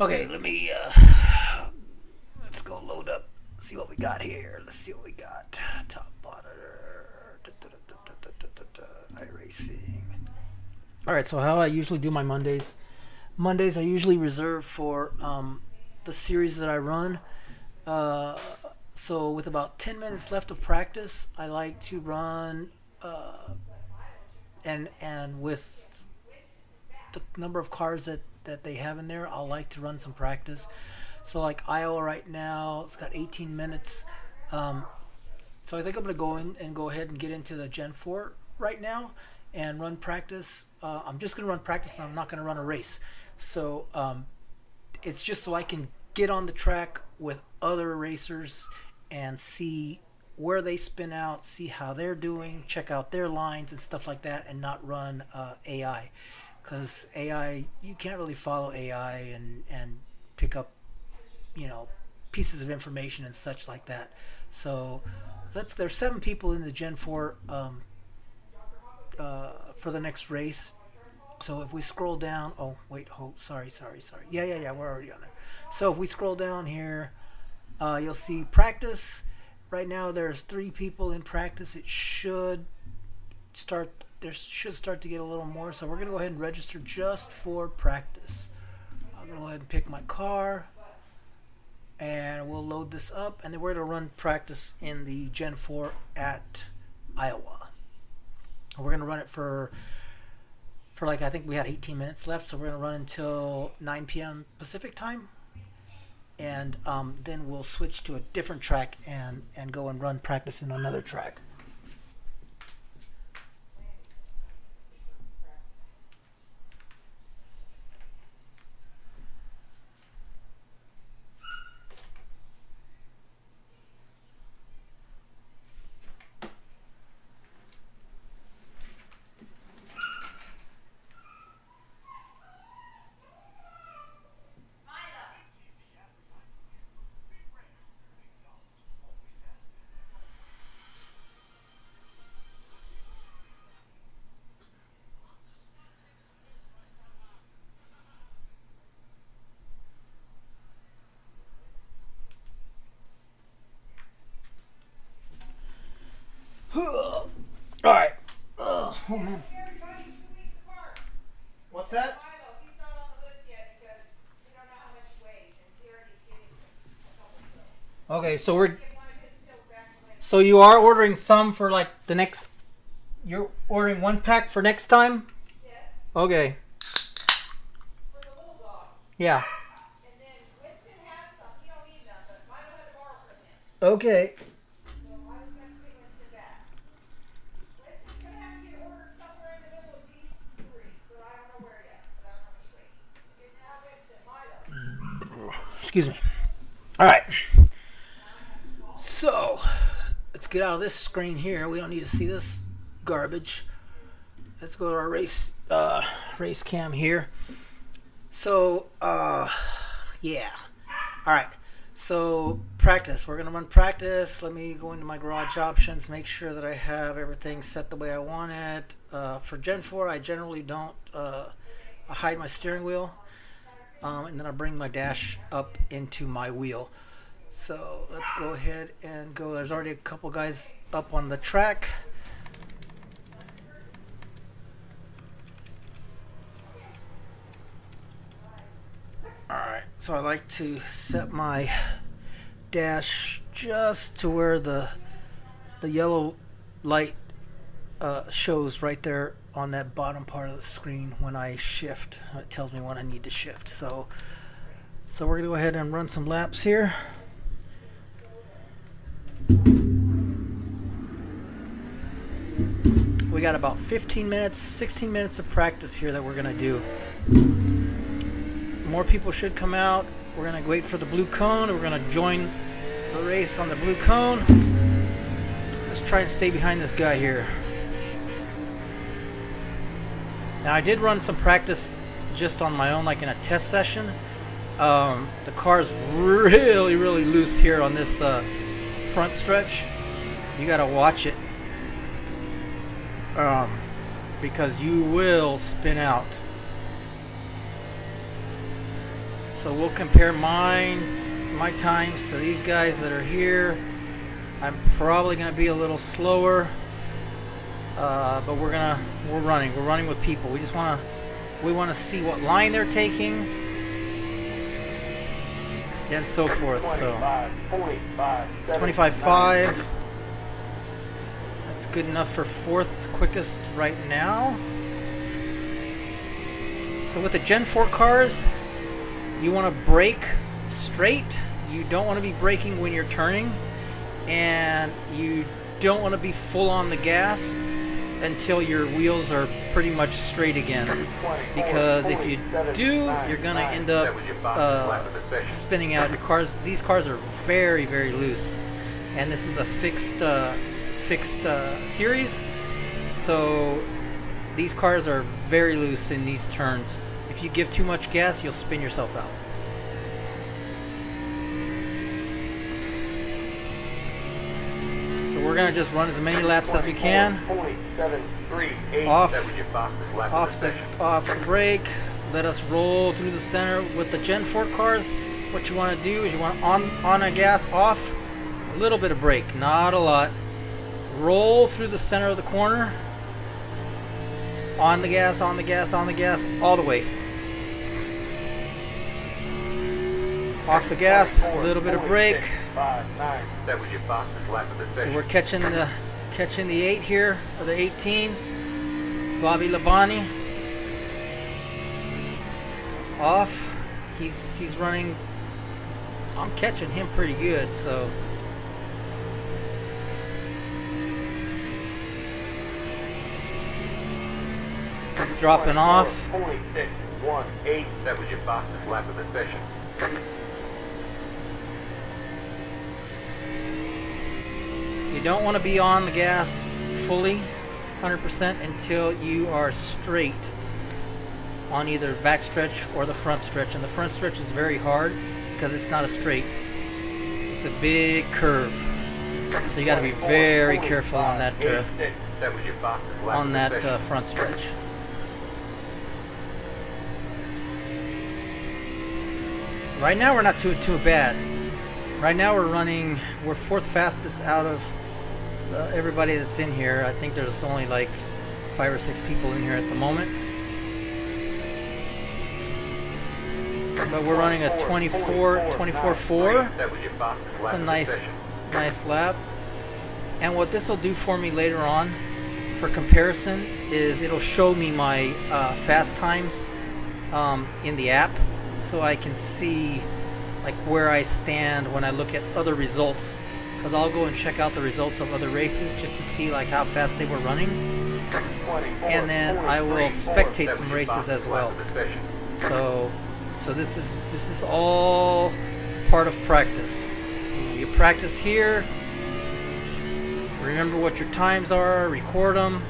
Okay, let's go load up, see what we got here. Let's see what we got. Top monitor, iRacing. All right, so how I usually do my Mondays. Mondays I usually reserve for the series that I run. Uh, so with about 10 minutes left of practice, I like to run, and with the number of cars that they have in there, I'll like to run some practice. So like Iowa right now, it's got 18 minutes. Um, so I think I'm gonna go in and go ahead and get into the Gen 4 right now and run practice. I'm just gonna run practice. I'm not gonna run a race. So it's just so I can get on the track with other racers and see where they spin out, see how they're doing, check out their lines and stuff like that, and not run AI, because AI, you can't really follow AI and pick up, you know, pieces of information and such like that. So there's 7 people in the Gen 4 for the next race. So if we scroll down, oh wait, sorry. Yeah, we're already on there. So if we scroll down here, you'll see practice. Right now there's 3 people in practice. It should start. There should start to get a little more. So we're gonna go ahead and register just for practice. I'm gonna go ahead and pick my car, and we'll load this up, and then we're gonna run practice in the Gen 4 at Iowa. We're gonna run it for like, I think we had 18 minutes left, so we're gonna run until 9 p.m. Pacific time, and then we'll switch to a different track and go and run practice in another track. All right. Oh man. What's that? Okay, so you are ordering some for like the next. You're ordering 1 pack for next time. Okay. Yeah. Okay. Excuse me. All right. So let's get out of this screen here. We don't need to see this garbage. Let's go to our race cam here. So yeah. All right. So practice. We're gonna run practice. Let me go into my garage options. Make sure that I have everything set the way I want it. For Gen 4, I generally don't hide my steering wheel. And then I bring my dash up into my wheel. So let's go ahead and go. There's already a couple guys up on the track. Alright, so I like to set my dash just to where the yellow light shows right there on that bottom part of the screen when I shift. It tells me when I need to shift. So we're gonna go ahead and run some laps here. We got about 15 minutes, 16 minutes of practice here that we're gonna do. More people should come out. We're gonna wait for the blue cone. We're gonna join the race on the blue cone. Let's try and stay behind this guy here. Now I did run some practice just on my own, like in a test session. The car's really loose here on this front stretch. You gotta watch it, because you will spin out. So we'll compare my times to these guys that are here. I'm probably going to be a little slower, but we're running with people. We want to see what line they're taking and so forth. So 25.5. That's good enough for 4th quickest right now. So with the Gen 4 cars, you want to brake straight. You don't want to be braking when you're turning, and you don't want to be full on the gas until your wheels are pretty much straight again, because if you do, you're going to end up spinning out your cars. These cars are very, very loose, and this is a fixed series, so these cars are very loose in these turns. If you give too much gas, you'll spin yourself out. We're going to just run as many laps as we can. Off the brake. Let us roll through the center. With the Gen 4 cars, what you want to do is you want on a gas, off, a little bit of brake, not a lot. Roll through the center of the corner. On the gas, on the gas, on the gas, all the way. Off the gas, a little bit of brake. So we're catching the 8 here, or the 18. Bobby Labonte off. He's running. I'm catching him pretty good, so. He's dropping off. 0.618. That was your fastest lap of the session. You don't want to be on the gas fully 100% until you are straight on either back stretch or the front stretch. And the front stretch is very hard because it's not a straight. It's a big curve. So you got to be very careful on that front stretch. Right now we're not too bad. Right now we're 4th fastest out of everybody that's in here. I think there's only like 5 or 6 people in here at the moment. But we're running a 24.4. It's a nice lap. And what this will do for me later on for comparison is it'll show me my fast times in the app, so I can see like where I stand when I look at other results, because I'll go and check out the results of other races just to see like how fast they were running, and then I will spectate some races as well. So this is all part of practice. You practice here, remember what your times are, record them,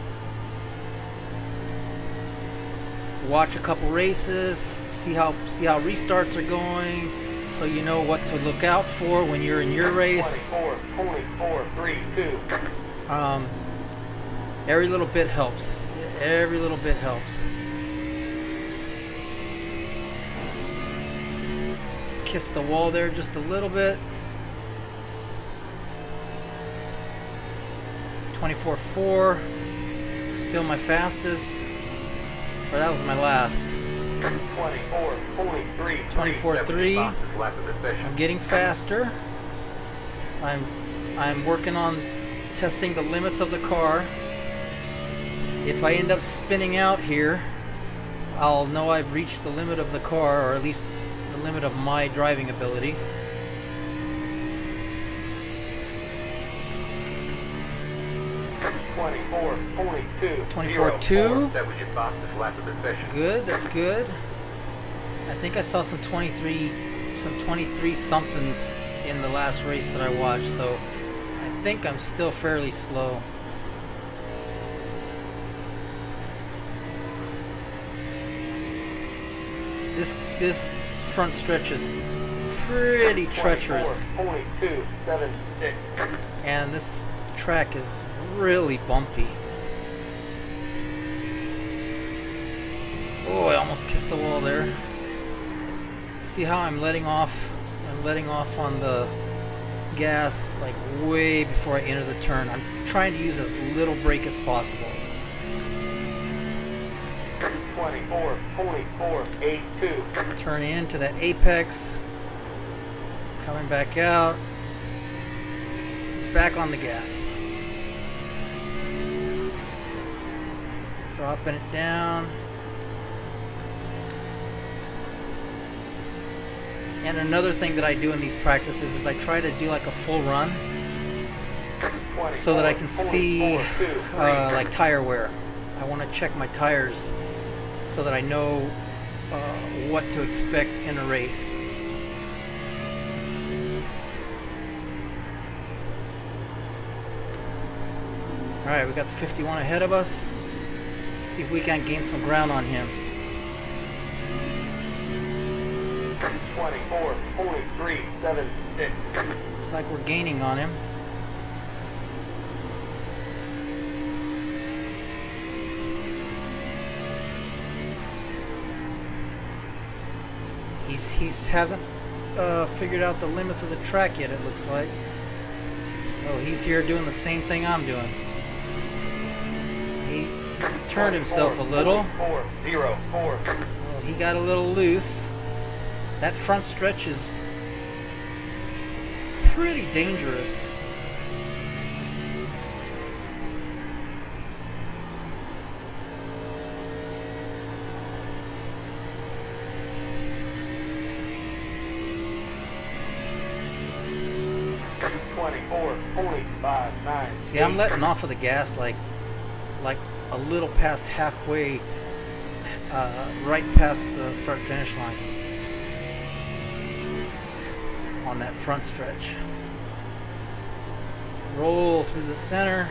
watch a couple races, see how restarts are going, so you know what to look out for when you're in your race. Every little bit helps. Every little bit helps. Kiss the wall there just a little bit. 24.4. Still my fastest. Or that was my last. 24.3. I'm getting faster. I'm working on testing the limits of the car. If I end up spinning out here, I'll know I've reached the limit of the car, or at least the limit of my driving ability. $24.2. That's good. That's good. I think I saw some 23 somethings in the last race that I watched, so I think I'm still fairly slow. This front stretch is pretty treacherous, and this track is really bumpy. Oh, I almost kissed the wall there. See how I'm letting off? I'm letting off on the gas like way before I enter the turn. I'm trying to use as little brake as possible. 24.82. Turn into that apex. Coming back out. Back on the gas. Dropping it down. And another thing that I do in these practices is I try to do like a full run so that I can see like tire wear. I want to check my tires so that I know what to expect in a race. Alright, we got the 51 ahead of us. Let's see if we can gain some ground on him. 24.376. Looks like we're gaining on him. He hasn't figured out the limits of the track yet, it looks like. So he's here doing the same thing I'm doing. He turned himself a little. So he got a little loose. That front stretch is pretty dangerous. See, I'm letting off of the gas like a little past halfway, right past the start-finish line on that front stretch. Roll through the center,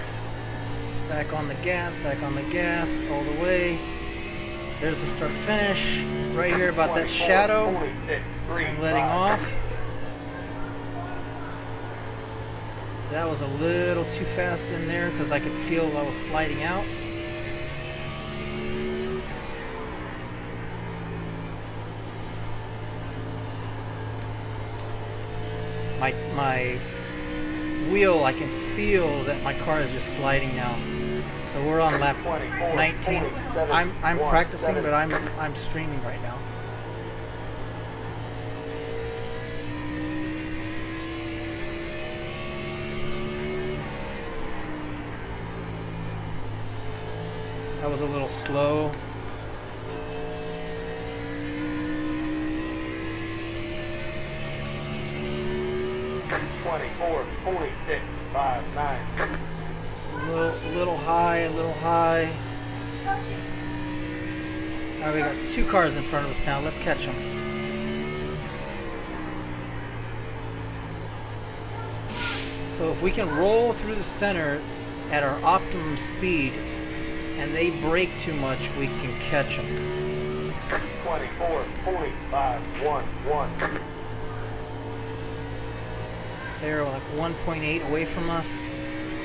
back on the gas, all the way. There's the start-finish right here about that shadow. I'm letting off. That was a little too fast in there because I could feel I was sliding out. My wheel, I can feel that my car is just sliding now. So we're on lap 19. I'm practicing, but I'm streaming right now. That was a little slow. A little high. Alright, we got two cars in front of us now. Let's catch them. So if we can roll through the center at our optimum speed and they brake too much, we can catch them. 24.511. They're like 1.8 away from us.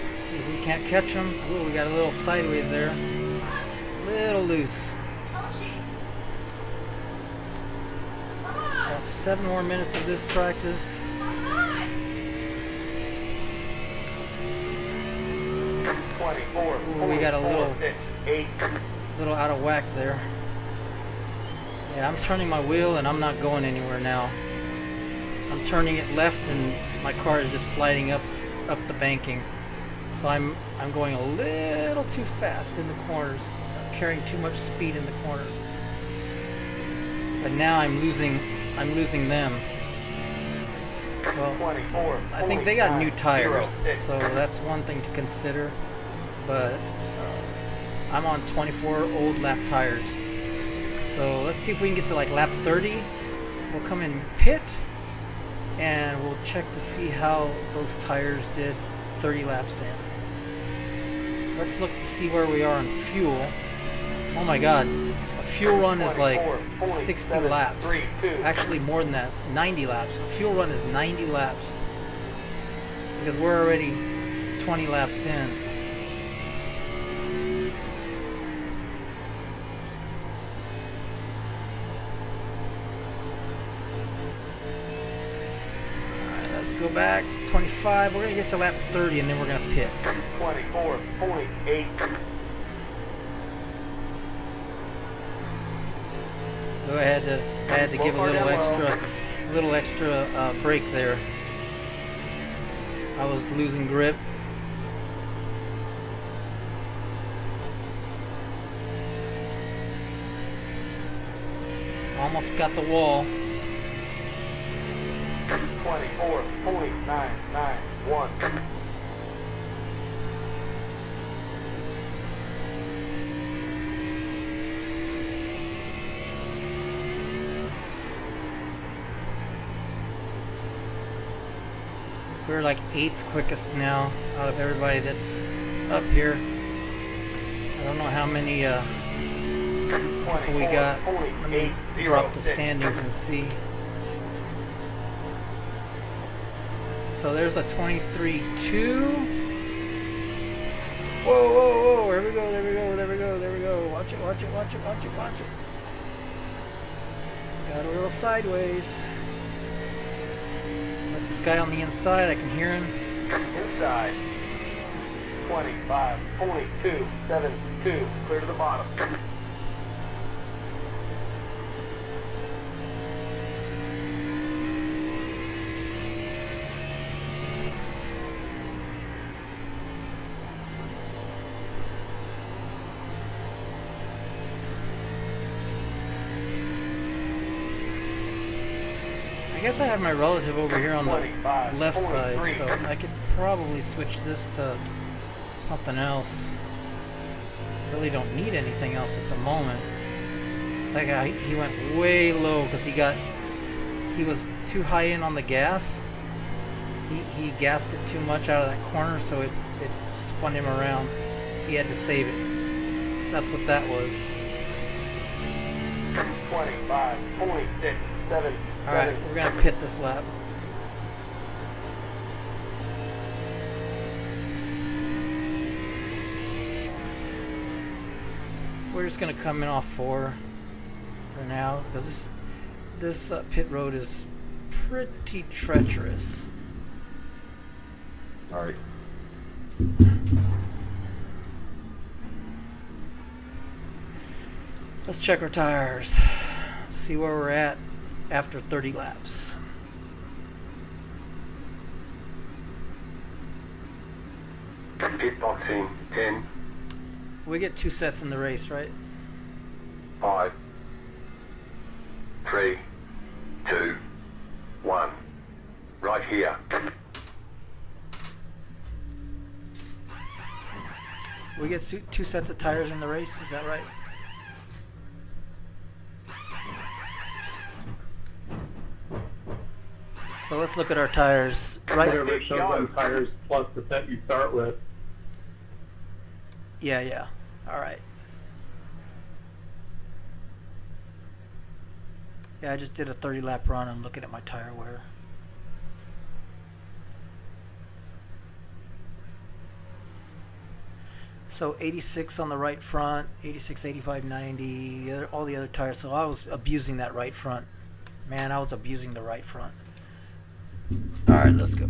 Let's see if we can't catch them. Ooh, we got a little sideways there. A little loose. About 7 more minutes of this practice. Ooh, we got a little out of whack there. Yeah, I'm turning my wheel and I'm not going anywhere now. I'm turning it left and my car is just sliding up the banking. So I'm going a little too fast in the corners, carrying too much speed in the corner. But now I'm losing them. Well, I think they got new tires, so that's one thing to consider. But I'm on 24 old lap tires. So let's see if we can get to like lap 30. We'll come in pit and we'll check to see how those tires did 30 laps in. Let's look to see where we are on fuel. Oh my god, a fuel run is like 60 laps. Actually more than that, 90 laps. A fuel run is 90 laps. Because we're already 20 laps in. go back. 25. We're going to get to lap 30 and then we're going to pit. 24.8. So I had to give a little extra brake there. I was losing grip. Almost got the wall. 24.991. We're like 8th quickest now out of everybody that's up here. I don't know how many people we got. Let me drop the standings and see. So there's a 23.2. Whoa, whoa, whoa. There we go, there we go, there we go, there we go. Watch it, watch it, watch it, watch it, watch it. Got a little sideways. Let this guy on the inside, I can hear him. Inside. 25.272. Clear to the bottom. I guess I have my relative over here on the left side, so I could probably switch this to something else. Really don't need anything else at the moment. That guy, he went way low because he was too high in on the gas. He gassed it too much out of that corner, so it spun him around. He had to save it. That's what that was. 25.677. Alright, we're going to pit this lap. We're just going to come in off 4 for now, because this pit road is pretty treacherous. Alright. Let's check our tires. See where we're at after 30 laps. Pit boxing 10. We get 2 sets in the race, right? 5, 3, 2, 1. Right here. We get 2 sets of tires in the race, is that right? So let's look at our tires. Right. Whatever shows on tires plus the set you start with. Yeah, yeah. All right. Yeah, I just did a 30 lap run. I'm looking at my tire wear. So 86 on the right front, 86, 85, 90, all the other tires. So I was abusing that right front. Man, I was abusing the right front. All right, let's go.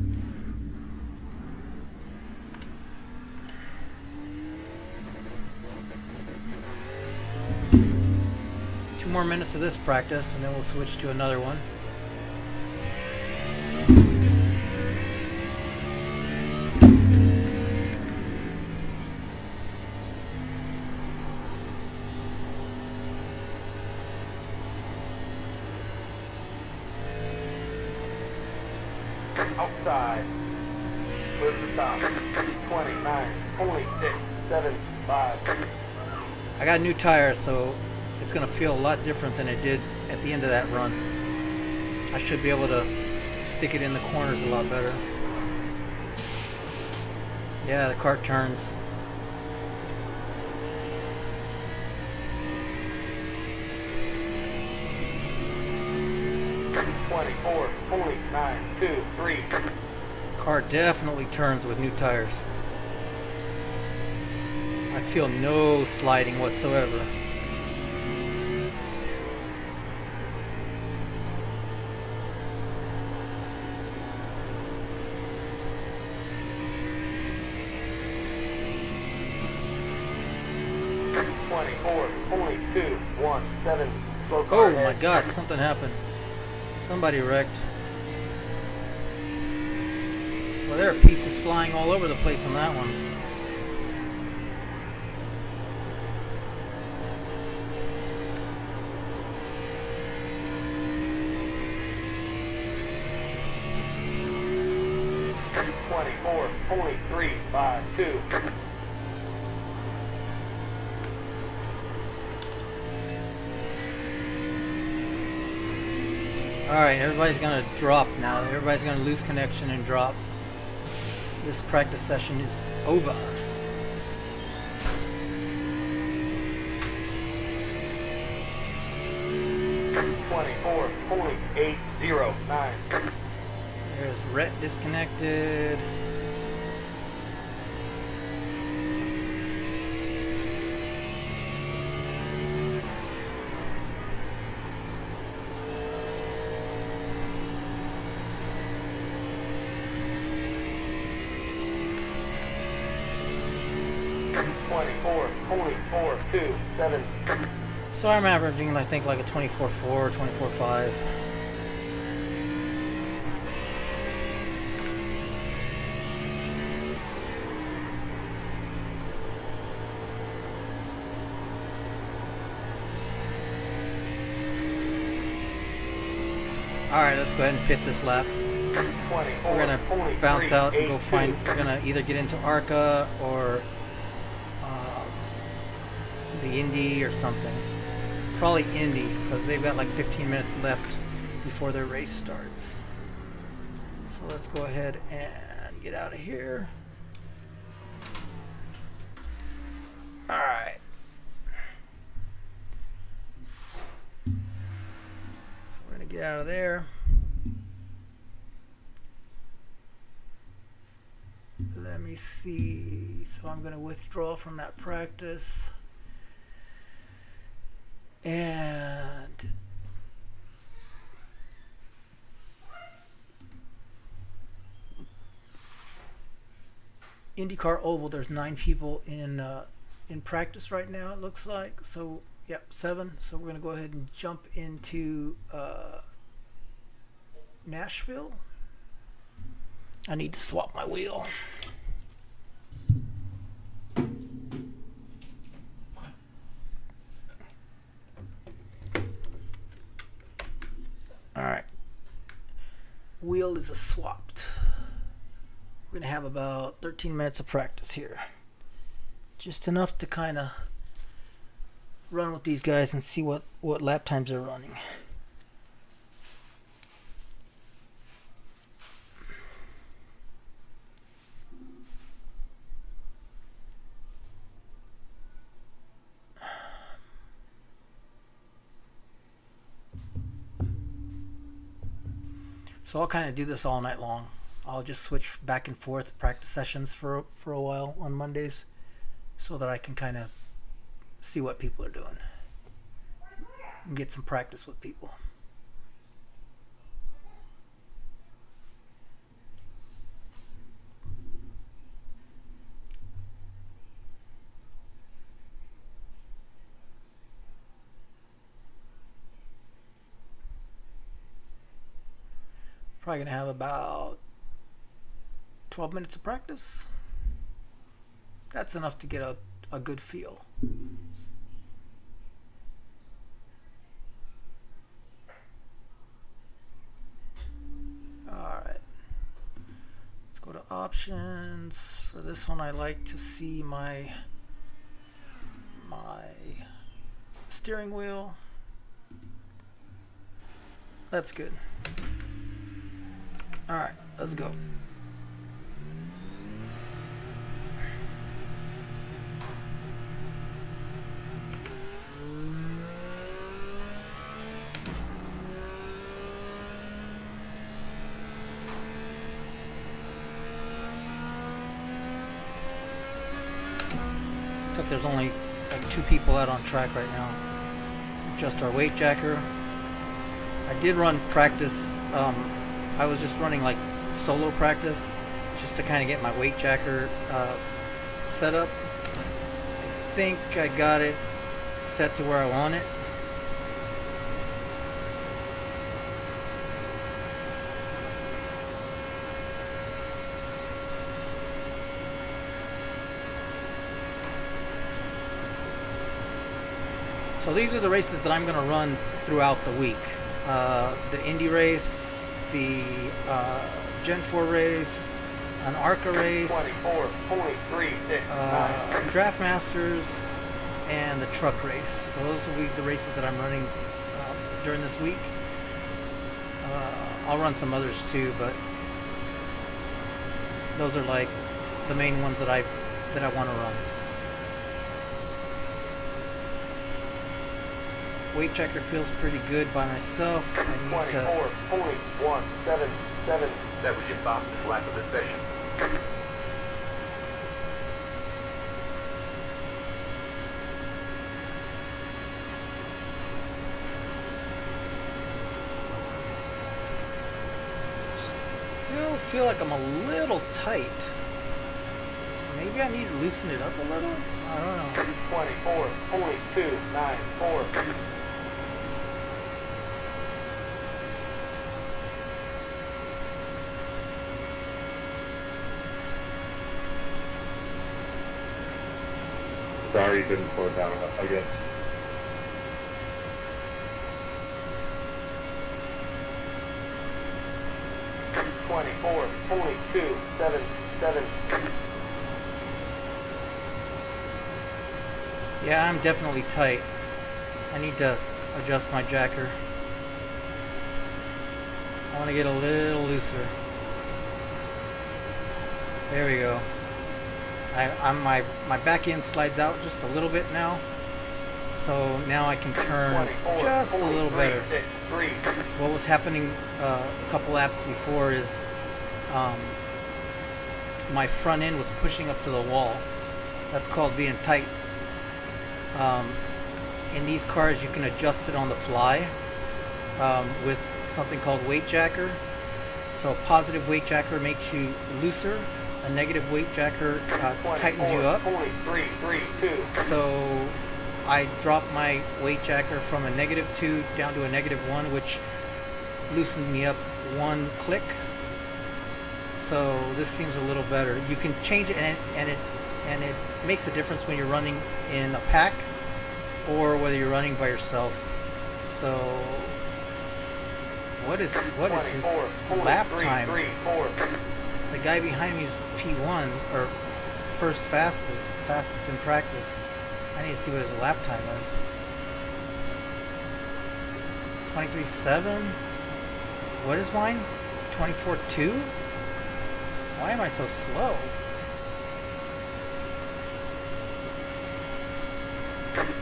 Two more minutes of this practice, and then we'll switch to another one. Outside. Where's the stop? 29.675. I got new tires, so it's going to feel a lot different than it did at the end of that run. I should be able to stick it in the corners a lot better. Yeah, the car turns. .923. Car definitely turns with new tires. I feel no sliding whatsoever. 24.217. Slow car Oh ahead. my God, something happened. Somebody wrecked. Well, there are pieces flying all over the place on that one. .352. Alright, everybody's gonna drop now. Everybody's gonna lose connection and drop. This practice session is over. .809. There's Rhett disconnected. .427. So I'm averaging, I think, like a 24.4, 24.5. Alright, let's go ahead and pit this lap. We're gonna bounce out and go find. We're gonna either get into ARCA or the Indy or something. Probably Indy, because they've got like 15 minutes left before their race starts. So let's go ahead and get out of here. Alright. So we're gonna get out of there. Let me see. So I'm gonna withdraw from that practice. And IndyCar Oval, there's 9 people in practice right now, it looks like. So, yeah, 7. So we're going to go ahead and jump into Nashville. I need to swap my wheel. Alright, wheel is swapped. We're going to have about 13 minutes of practice here. Just enough to kind of run with these guys and see what lap times they're running. So I'll kind of do this all night long. I'll just switch back and forth practice sessions for a while on Mondays so that I can kind of see what people are doing and get some practice with people. Probably going to have about 12 minutes of practice. That's enough to get a good feel. Alright. Let's go to options. For this one, I like to see my steering wheel. That's good. Alright, let's go. Looks like there's only like 2 people out on track right now. Let's adjust our weight jacker. I did run practice. I was just running like solo practice just to kind of get my weight jacker set up. I think I got it set to where I want it. So these are the races that I'm going to run throughout the week. The Indy race, the Gen 4 race, an ARCA race, DraftMasters, and the truck race. So those will be the races that I'm running during this week. I'll run some others too, but those are like the main ones that I want to run. Weight checker feels pretty good by myself. I need to. 24.177. That was your fastest lap of the session. Still feel like I'm a little tight. So maybe I need to loosen it up a little? I don't know. 24.294. Sorry, you didn't slow down enough, I guess. .277. Yeah, I'm definitely tight. I need to adjust my jacker. I want to get a little looser. There we go. My back end slides out just a little bit now, so now I can turn just a little better. What was happening a couple laps before is my front end was pushing up to the wall. That's called being tight. In these cars you can adjust it on the fly with something called weight jacker. So a positive weight jacker makes you looser. A negative weight jacker tightens you up. So I dropped my weight jacker from a -2 down to a -1, which loosened me up 1 click. So this seems a little better. You can change it, and it makes a difference when you're running in a pack or whether you're running by yourself. So what is his lap time? The guy behind me is P1, or fastest in practice. I need to see what his lap time is. 23.7? What is mine? 24.2? Why am I so slow?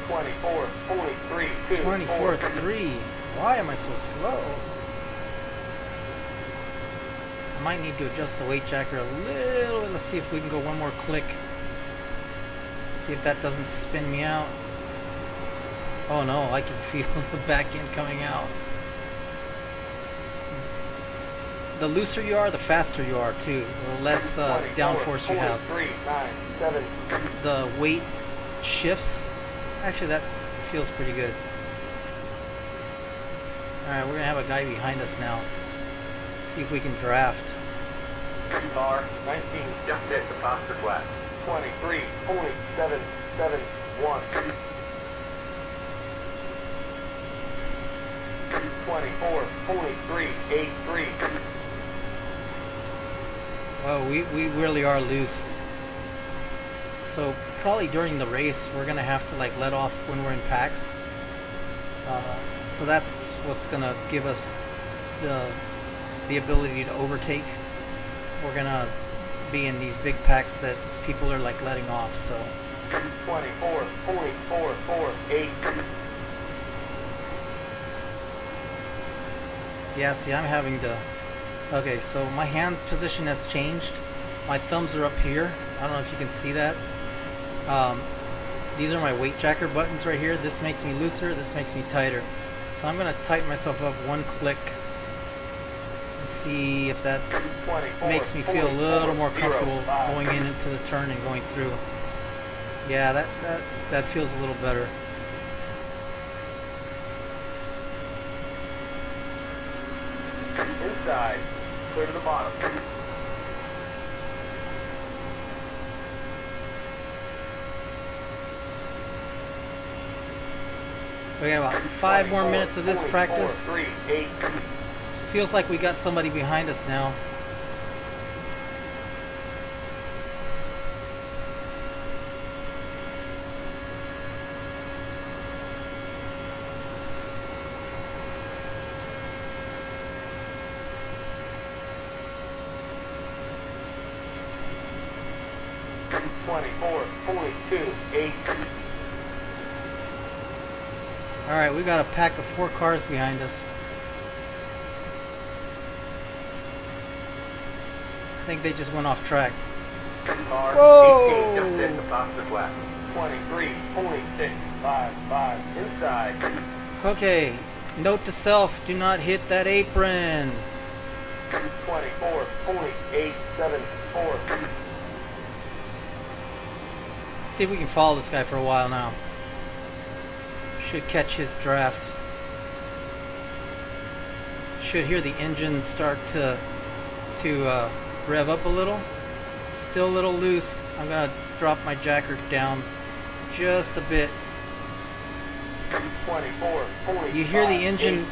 24.3. Why am I so slow? I might need to adjust the weight jacker a little bit. Let's see if we can go one more click. See if that doesn't spin me out. Oh no, I can feel the back end coming out. The looser you are, the faster you are too. The less downforce you have. The weight shifts. Actually, that feels pretty good. Alright, we're going to have a guy behind us now. Let's see if we can draft. Car 19 just hit the fastest lap. 23.771. 24.383. Well, we really are loose. So probably during the race we're gonna have to like let off when we're in packs. So that's what's gonna give us the ability to overtake. We're gonna be in these big packs that people are like letting off. So 24.448. yeah, see, I'm having to. Okay, so my hand position has changed. My thumbs are up here. I don't know if you can see that. These are my weight jacker buttons right here. This makes me looser, this makes me tighter. So I'm gonna tighten myself up 1 click and see if that makes me feel a little more comfortable going into the turn and going through. Yeah, that feels a little better. clear to the bottom. We got about 5 more minutes of this practice. 3, 8. Feels like we got somebody behind us now. Alright, we got a pack of 4 cars behind us. I think they just went off track. Whoa! 18 just hit the fastest lap. 23.655 inside. Okay, note to self, do not hit that apron. 24.874. Let's see if we can follow this guy for a while now. Should catch his draft. Should hear the engine start to rev up a little. Still a little loose. I'm gonna drop my jacker down just a bit. You hear the engine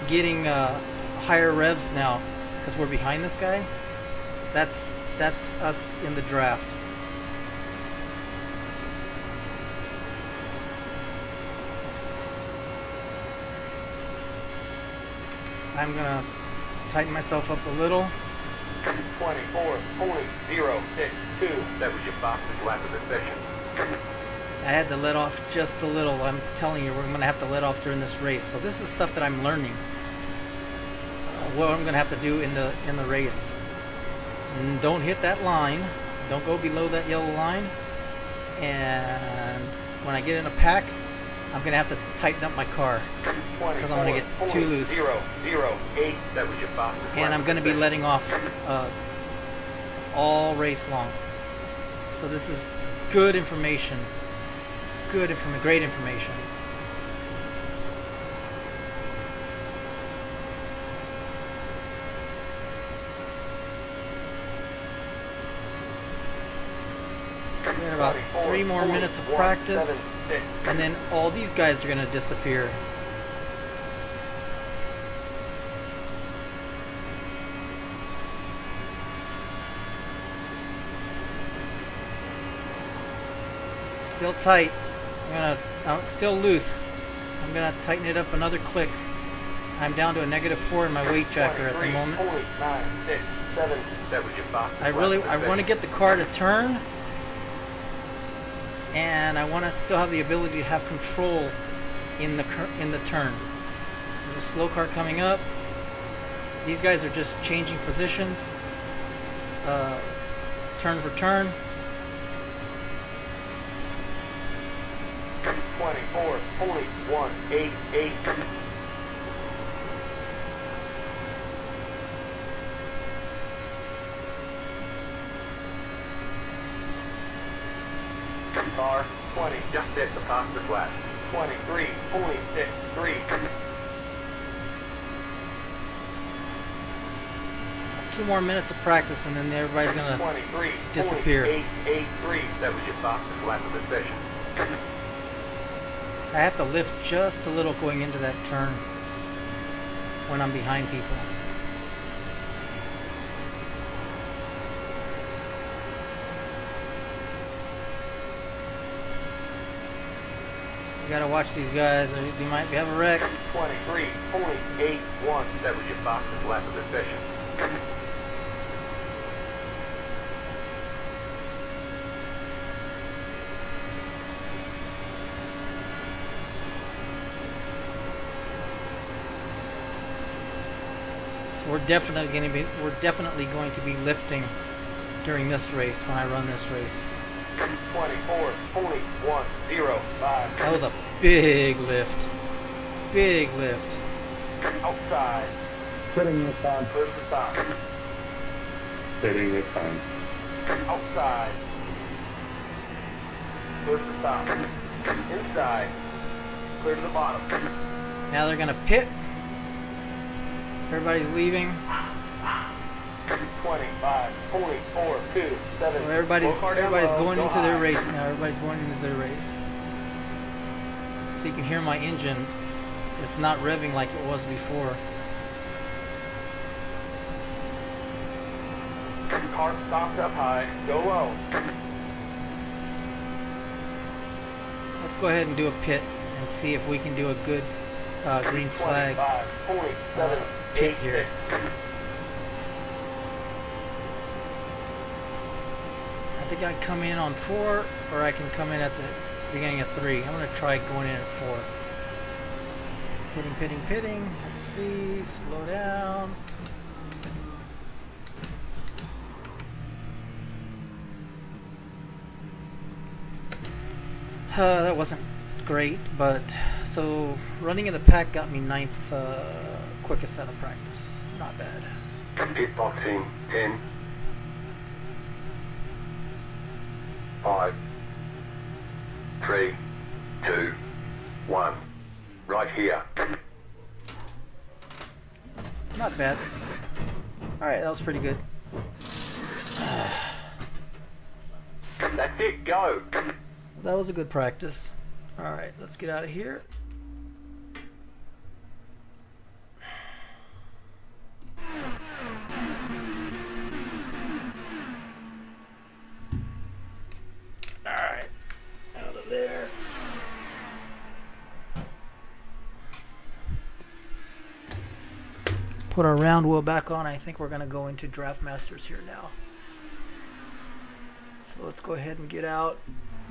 getting higher revs now because we're behind this guy. That's us in the draft. I'm gonna tighten myself up a little. 24.062. That was your fastest lap of the session. I had to let off just a little. I'm telling you, we're gonna have to let off during this race. So this is stuff that I'm learning. What I'm gonna have to do in the race. Don't hit that line. Don't go below that yellow line. And when I get in a pack, I'm gonna have to tighten up my car because I'm gonna get too loose. 008. That was your fastest. And I'm gonna be letting off all race long. So this is good information. Great information. We got about 3 more minutes of practice, and then all these guys are gonna disappear. Still tight. Still loose. I'm gonna tighten it up another click. I'm down to a -4 in my weight jacker at the moment. I want to get the car to turn, and I want to still have the ability to have control in the turn. There's a slow car coming up. These guys are just changing positions, turn for turn. 24.188. Car 20 just hit the fastest lap. 23.63. 2 more minutes of practice, and then everybody's gonna disappear. 23.883. That was your fastest lap of the session. So I have to lift just a little going into that turn when I'm behind people. You gotta watch these guys, or you might have a wreck. 23.81. That was your fastest lap of the session. We're definitely going to be lifting during this race when I run this race. 24.105. That was a big lift. Big lift. Outside. Hitting this time. Clear the top. Hitting this time. Outside. Clear the top. Inside. Clear to the bottom. Now they're gonna pit. Everybody's leaving. 25, 44, 2, 7. So everybody's going into their high. race now. Everybody's going into their race. So you can hear my engine. It's not revving like it was before. Car stopped up high. Go low. Let's go ahead and do a pit and see if we can do a good green flag 25, 47, pit here. 86. I think I come in on 4, or I can come in at the beginning of 3. I'm going to try going in at 4. Pitting. Let's see. Slow down. That wasn't great, but so running in the pack got me 9th quickest out of practice. Not bad. Pit boxing 10, 5, 3, 2, 1. Right here. Not bad. Alright, that was pretty good. That's it. Go. That was a good practice. Alright, let's get out of here. Alright, out of there. Put our round wheel back on. I think we're going to go into DraftMasters here now. So let's go ahead and get out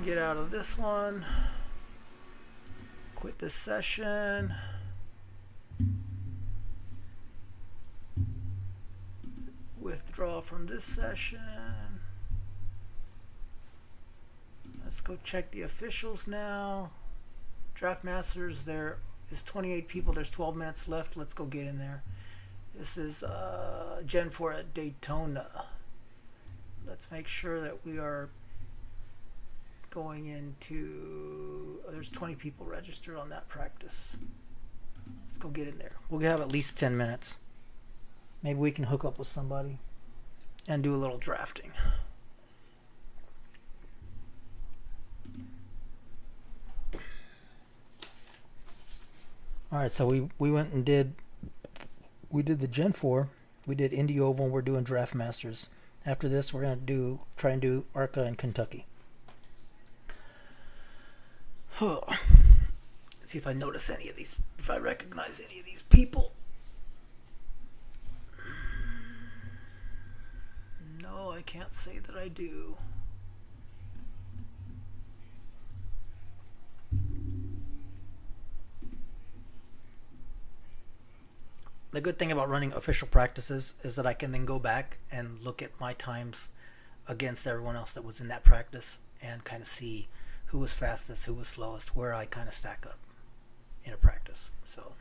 of this one. Quit this session. Withdraw from this session. Let's go check the officials now. DraftMasters, there is 28 people. There's 12 minutes left. Let's go get in there. This is Gen 4 at Daytona. Let's make sure that we are going into... there's 20 people registered on that practice. Let's go get in there. We'll have at least 10 minutes. Maybe we can hook up with somebody and do a little drafting. Alright, so we went and did the Gen 4. We did Indy Oval, and we're doing DraftMasters. After this, we're going to try and do ARCA in Kentucky. See if I notice any of these, if I recognize any of these people. No, I can't say that I do. The good thing about running official practices is that I can then go back and look at my times against everyone else that was in that practice and kind of see who was fastest, who was slowest, where I kind of stack up in a practice. So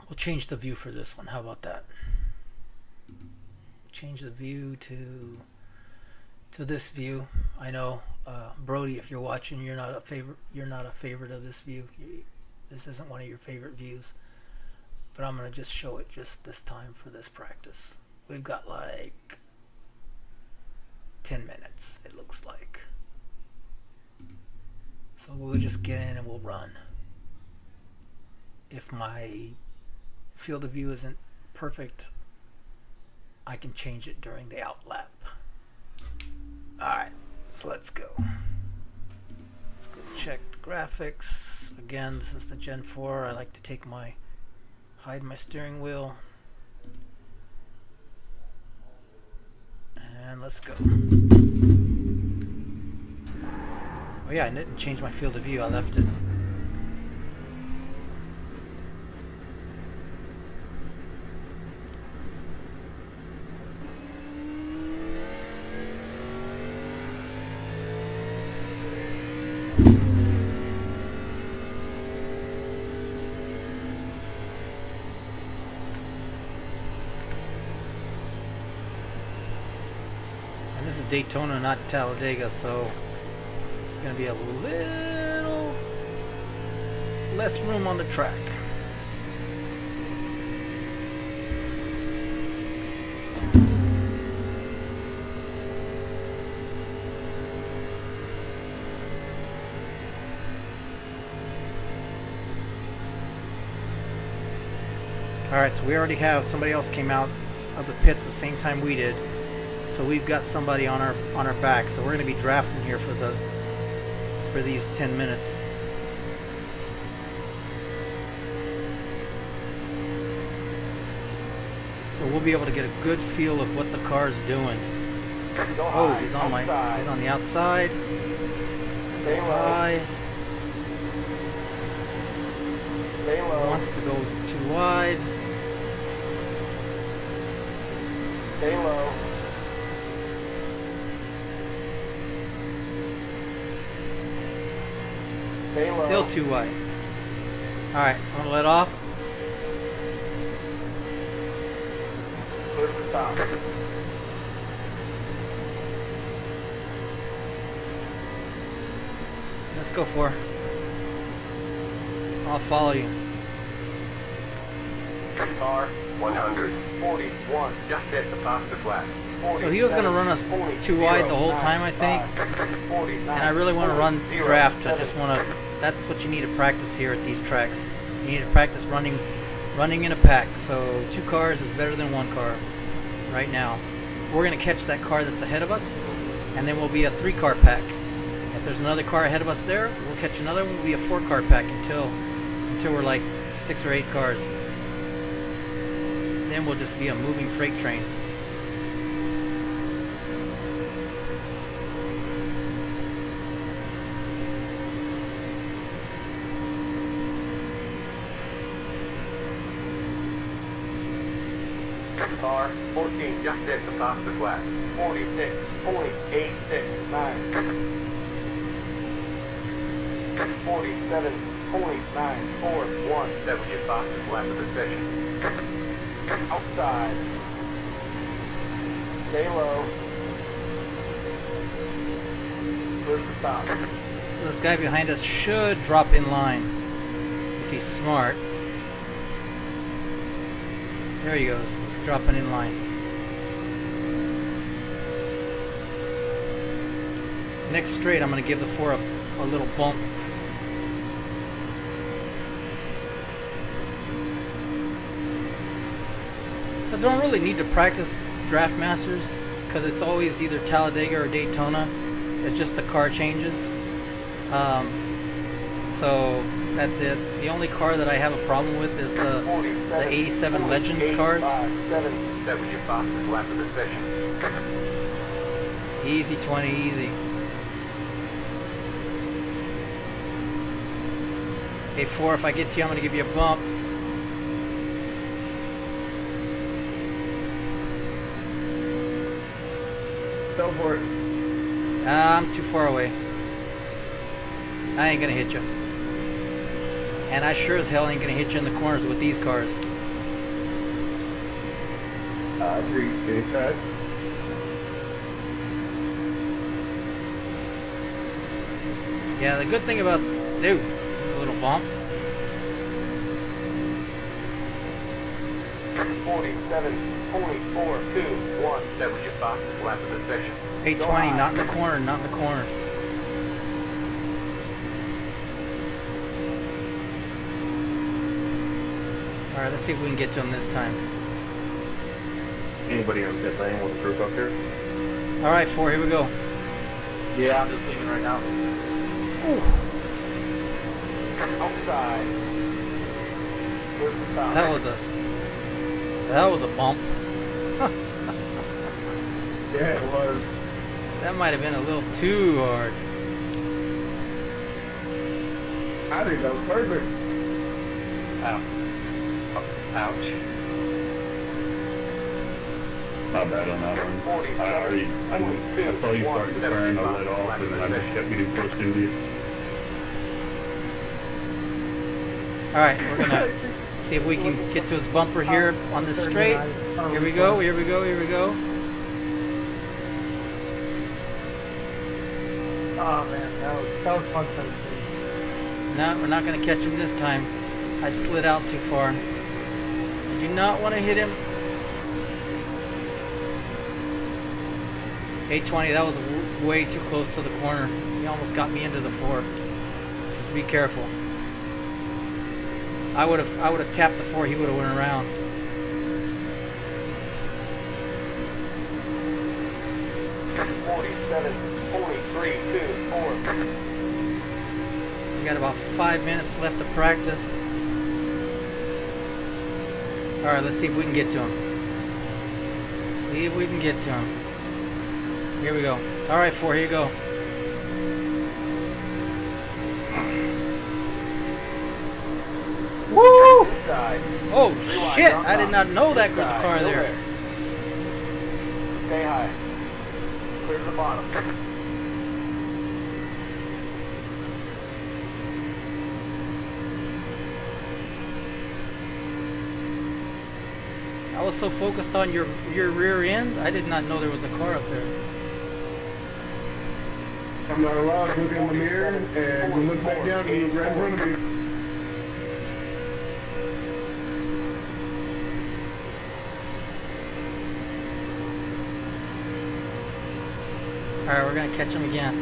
we'll change the view for this one. How about that? Change the view to this view. I know, Brody, if you're watching, you're not a favorite of this view. This isn't one of your favorite views, but I'm gonna just show it just this time for this practice. We've got like 10 minutes, it looks like. So we'll just get in and we'll run. If my field of view isn't perfect, I can change it during the out lap. Alright, so let's go. Let's go check the graphics. Again, this is the Gen 4. I like to hide my steering wheel. And let's go. Oh yeah, I didn't change my field of view. I left it. And this is Daytona, not Talladega, so it's going to be a little less room on the track. Alright, so we already have somebody else came out of the pits the same time we did. So we've got somebody on our back. So we're going to be drafting here for these 10 minutes. So we'll be able to get a good feel of what the car's doing. Oh, he's on the outside. Stay high. Wants to go too wide. Stay low. Stay low. Still too wide. Alright, I'm going to let off. Clear the stop. Let's go for it. I'll follow you. Car 141. Just hit the faster flat. So he was going to run us too wide the whole time, I think. And I really want to run draft. I just want to. That's what you need to practice here at these tracks. You need to practice running in a pack. So 2 cars is better than 1 car right now. We're going to catch that car that's ahead of us, and then we'll be a 3-car pack. If there's another car ahead of us there, we'll catch another one. We'll be a 4-car pack until we're like 6 or 8 cars. Then we'll just be a moving freight train. Car 14, just hit the faster flat. 46.869. 47.941. That was your fastest lap of the session. Outside. Stay low. Clear the stop. So this guy behind us should drop in line if he's smart. There he goes. He's dropping in line. Next straight, I'm going to give the 4 a little bump. So I don't really need to practice DraftMasters because it's always either Talladega or Daytona. It's just the car changes. So that's it. The only car that I have a problem with is the 87 Legends cars. That was your fastest lap of the session. Easy 20, easy. Okay, 4, if I get to you, I'm going to give you a bump. Go for it. I'm too far away. I ain't going to hit you. And I sure as hell ain't going to hit you in the corners with these cars. I appreciate that. Yeah, the good thing about... Ooh, there's a little bump. 47.421. That was your fastest lap of the session. 820, not in the corner, not in the corner. Alright, let's see if we can get to him this time. Anybody on pit lane with a group up here? Alright, 4, here we go. Yeah, I'm just leaving right now. Ooh, Outside. that was a bump. Yeah, it was. That might have been a little too hard. I think that was perfect. Ow. Ouch. Not bad on that one. I saw you start to turn, I let off, and then I just kept getting pushed into you. Alright, we're gonna see if we can get to his bumper here on this straight. Here we go, here we go, here we go. Oh man, that was fun. No, we're not gonna catch him this time. I slid out too far. I do not want to hit him. 820, that was way too close to the corner. He almost got me into the 4. Just be careful. I would have tapped the 4, he would have went around. We got about 5 minutes left to practice. Alright, let's see if we can get to him. See if we can get to him. Here we go. Alright, 4, here you go. Woo! Oh shit! I did not know that there was a car there. Stay high. Clear the bottom. I was so focused on your rear end, I did not know there was a car up there. I'm not allowed to look in the mirror, and you look back down and you look right in front of me. Alright, we're gonna catch him again.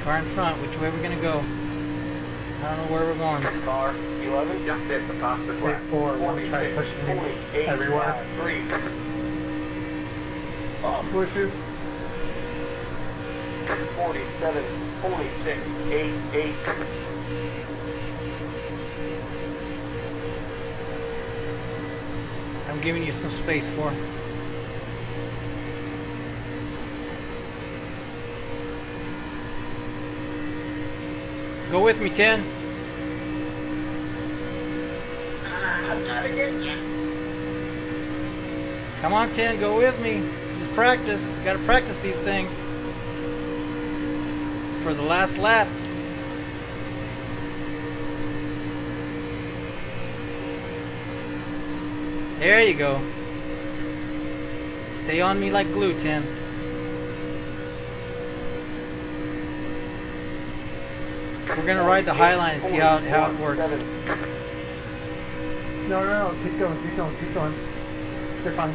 Car in front. Which way are we gonna go? I don't know where we're going. Car 11, just hit the fastest lap. 4, one try pushing me everywhere. 3. Oh, push you. 47, 46, 8, 8. I'm giving you some space for. Go with me, 10. Come on, 10, go with me. This is practice. You gotta practice these things. For the last lap. There you go. Stay on me like glue, 10. We're gonna ride the high line and see how it works. No, keep going. You're fine.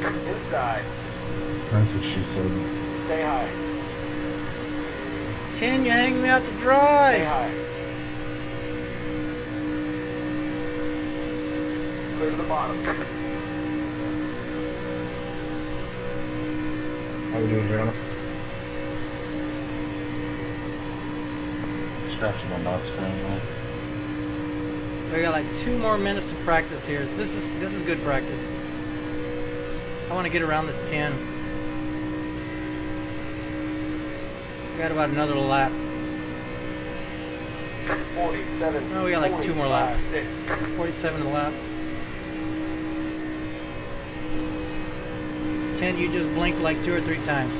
Inside. That's what she said. Stay high. 10, you hang me out to Stay dry. high. Clear to the bottom. How you doing, Brianna? Scratching my nuts currently. We got like 2 more minutes of practice here. This is good practice. I want to get around this 10. We got about another lap. 47. Oh, we got like 2 more laps. 6. 47 a lap. 10, you just blinked like 2 or 3 times.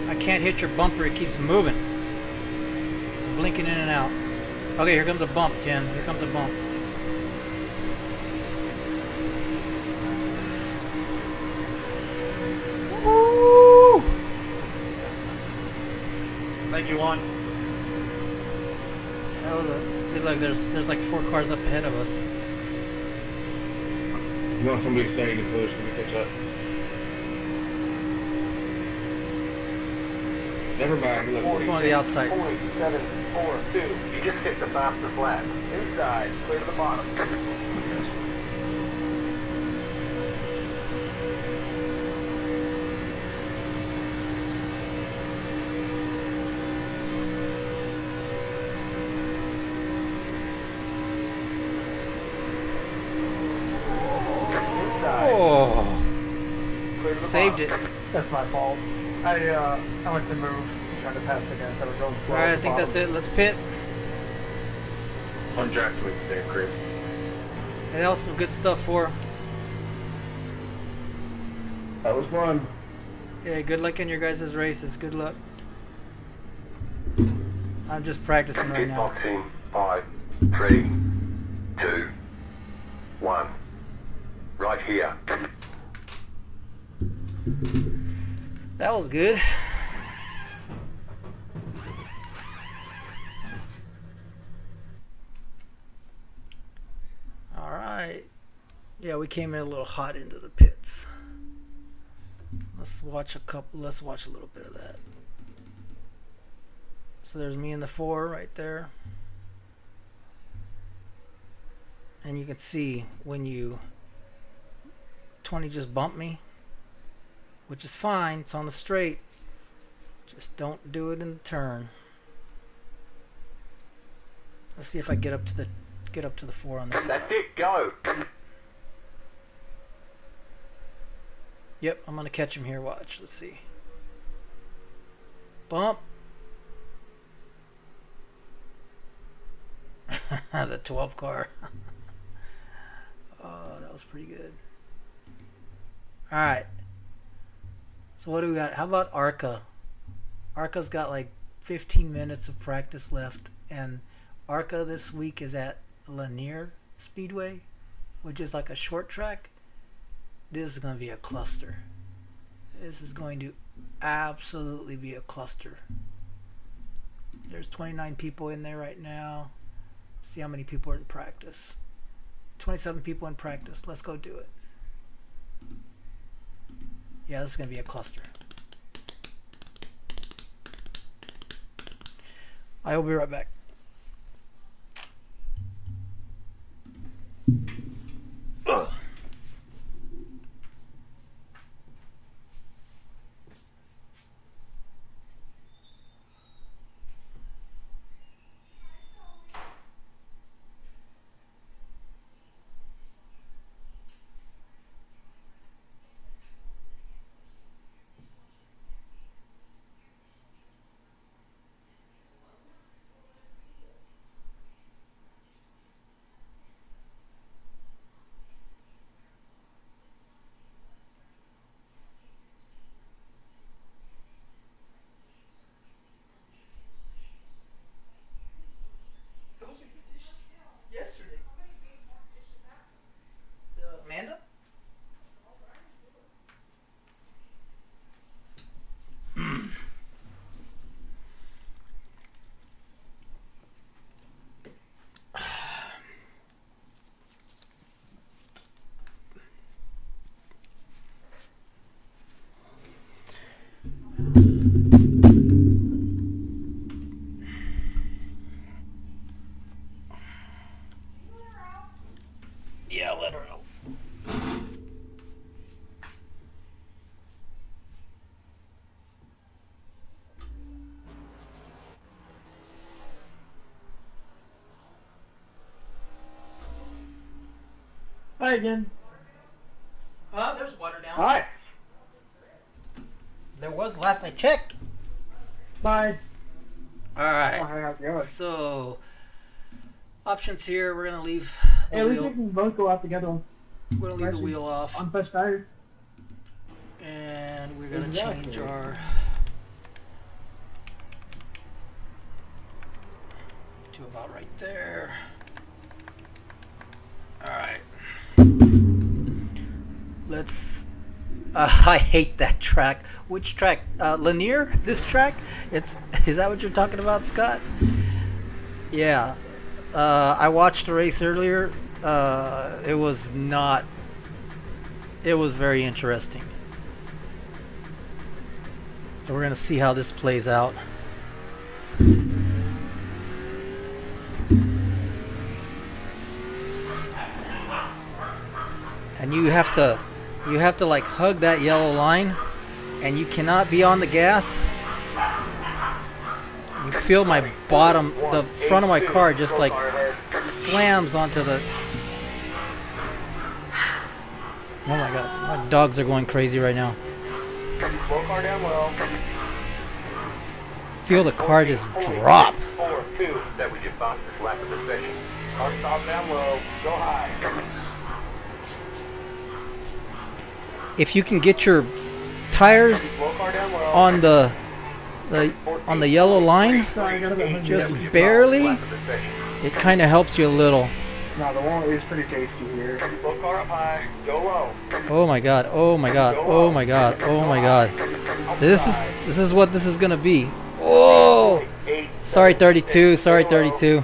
I can't hit your bumper, it keeps moving. It's blinking in and out. Okay, here comes a bump, 10. Here comes a bump. Woo! Thank you, Juan. That was a. See, look, there's like 4 cars up ahead of us. You want somebody staying to push, let me catch up. Never mind, look. We're going to the outside. 47, 4, 2. You just hit the fastest lap. Inside. Clear to the bottom. you did. That's my fault. I went to move and tried to pass again. I was going slow. Alright, I think that's it. Let's pit. On track with there, Chris. And that was some good stuff for. That was fun. Yeah, good luck in your guys' races. Good luck. I'm just practicing right now. Box in 5, 3, 2, 1. Right here. That was good. Alright. Yeah, we came in a little hot into the pits. Let's watch a little bit of that. So there's me in the 4 right there. And you can see when 20 just bumped me, which is fine. It's on the straight. Just don't do it in the turn. Let's see if I get up to the 4 on this. That's it, go. Yep, I'm gonna catch him here. Watch. Let's see. Bump. The 12 car. Oh, that was pretty good. All right. So what do we got? How about ARCA? ARCA's got like 15 minutes of practice left, and ARCA this week is at Lanier Speedway, which is like a short track. This is going to be a cluster. This is going to absolutely be a cluster. There's 29 people in there right now. See how many people are in practice. 27 people in practice. Let's go do it. Yeah, this is going to be a cluster. I will be right back. Ugh. Yesterday. Amanda? Yeah, let her know. Hi again. There's water down. Hi. There was last I checked. Bye. All right. Oh, how's it going? So, options here. We're gonna leave the Hey, we wheel. can both go out together on We're gonna leave the wheel off, fresh tires. and we're gonna Exactly. change our to about right there. All right. Let's. I hate that track. Which track? Lanier? This track? Is that what you're talking about, Scott? Yeah. I watched the race earlier. It was not. It was very interesting. So we're gonna see how this plays out. And you have to like hug that yellow line, and you cannot be on the gas. You feel my bottom, the front of my car just like slams onto the. Oh my god, my dogs are going crazy right now. Slow car down low. Feel the car just drop. 4-2. That was your fastest lap of the session. Car stop down low. Go high. If you can get your tires Slow car down low. on the yellow line, Sorry, I got about 100. just barely, it kind of helps you a little. No, the wall is pretty tasty here. Slow car up high. Go low. Oh my god, oh my god, oh my god, oh my god. This is what this is gonna be. Whoa! Sorry 32, sorry 32.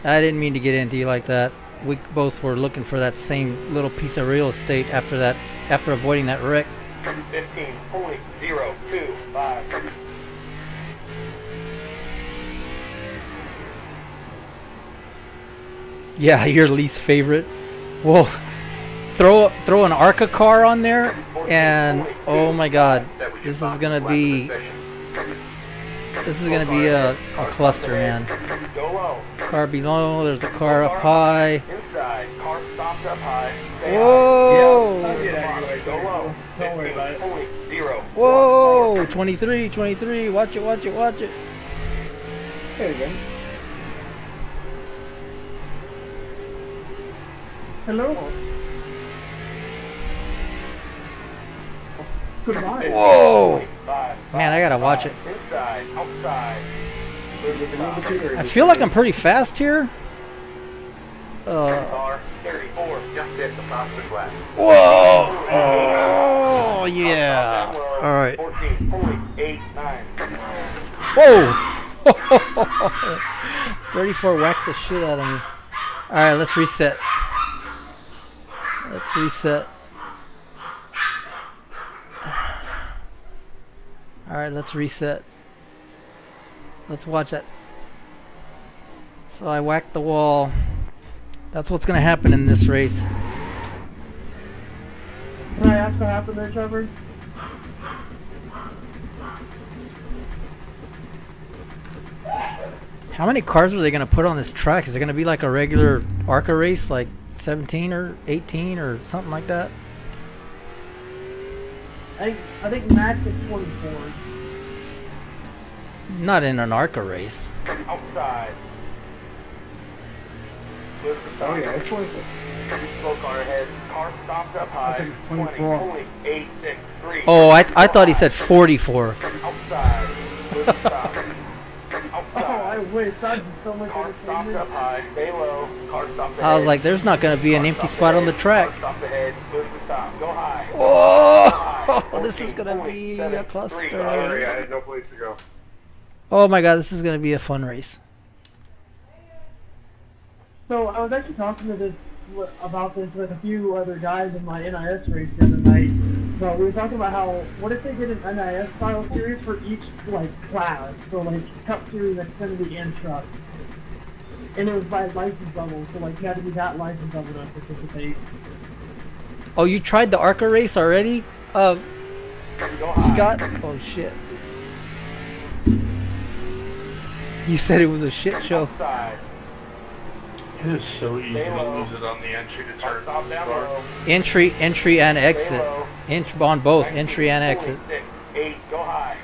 I didn't mean to get into you like that. We both were looking for that same little piece of real estate after avoiding that wreck. 15.025. Yeah, your least favorite. Well, throw an ARCA car on there, and oh my god, this is gonna be a cluster, man. Car below, there's a car up high. Whoa! Don't worry about it. Whoa! 23, 23. Watch it, watch it, watch it. There you go. Hello. Goodbye. Whoa! Man, I gotta watch it. I feel like I'm pretty fast here. Whoa! Oh yeah! All right. Whoa! 34 whacked the shit out of me. All right, let's reset. Let's reset. All right, let's reset. Let's watch that. So I whacked the wall. That's what's going to happen in this race. Can I ask what happened there, Trevor? How many cars are they going to put on this track? Is it going to be like a regular ARCA race, like 17 or 18 or something like that? I think max is 24. Not in an ARCA race. Outside. Oh yeah, it's 24. Slow car ahead. Car stopped up high. 20.863. Oh, I thought he said 44. Outside. Oh, I wish. That'd be so much Car stopped up high. Stay low. Car stopped ahead. I was like, there's not going to be an empty spot on the track. Car stopped ahead. Stop. Go high. Oh, this is going to be a cluster. Sorry, I had no place to go. Oh my god, this is going to be a fun race. So I was actually talking about this with a few other guys in my NIS race the other night. So we were talking about how, what if they did an NIS style series for each class? So Cup Series, Xfinity, and Truck. And it was by license level, so you had to be that license level to participate. Oh, you tried the ARCA race already? Scott? Oh shit. You said it was a shit show. It is so easy to lose it on the entry to turn. Entry and exit. On both, entry and exit. 8, go high.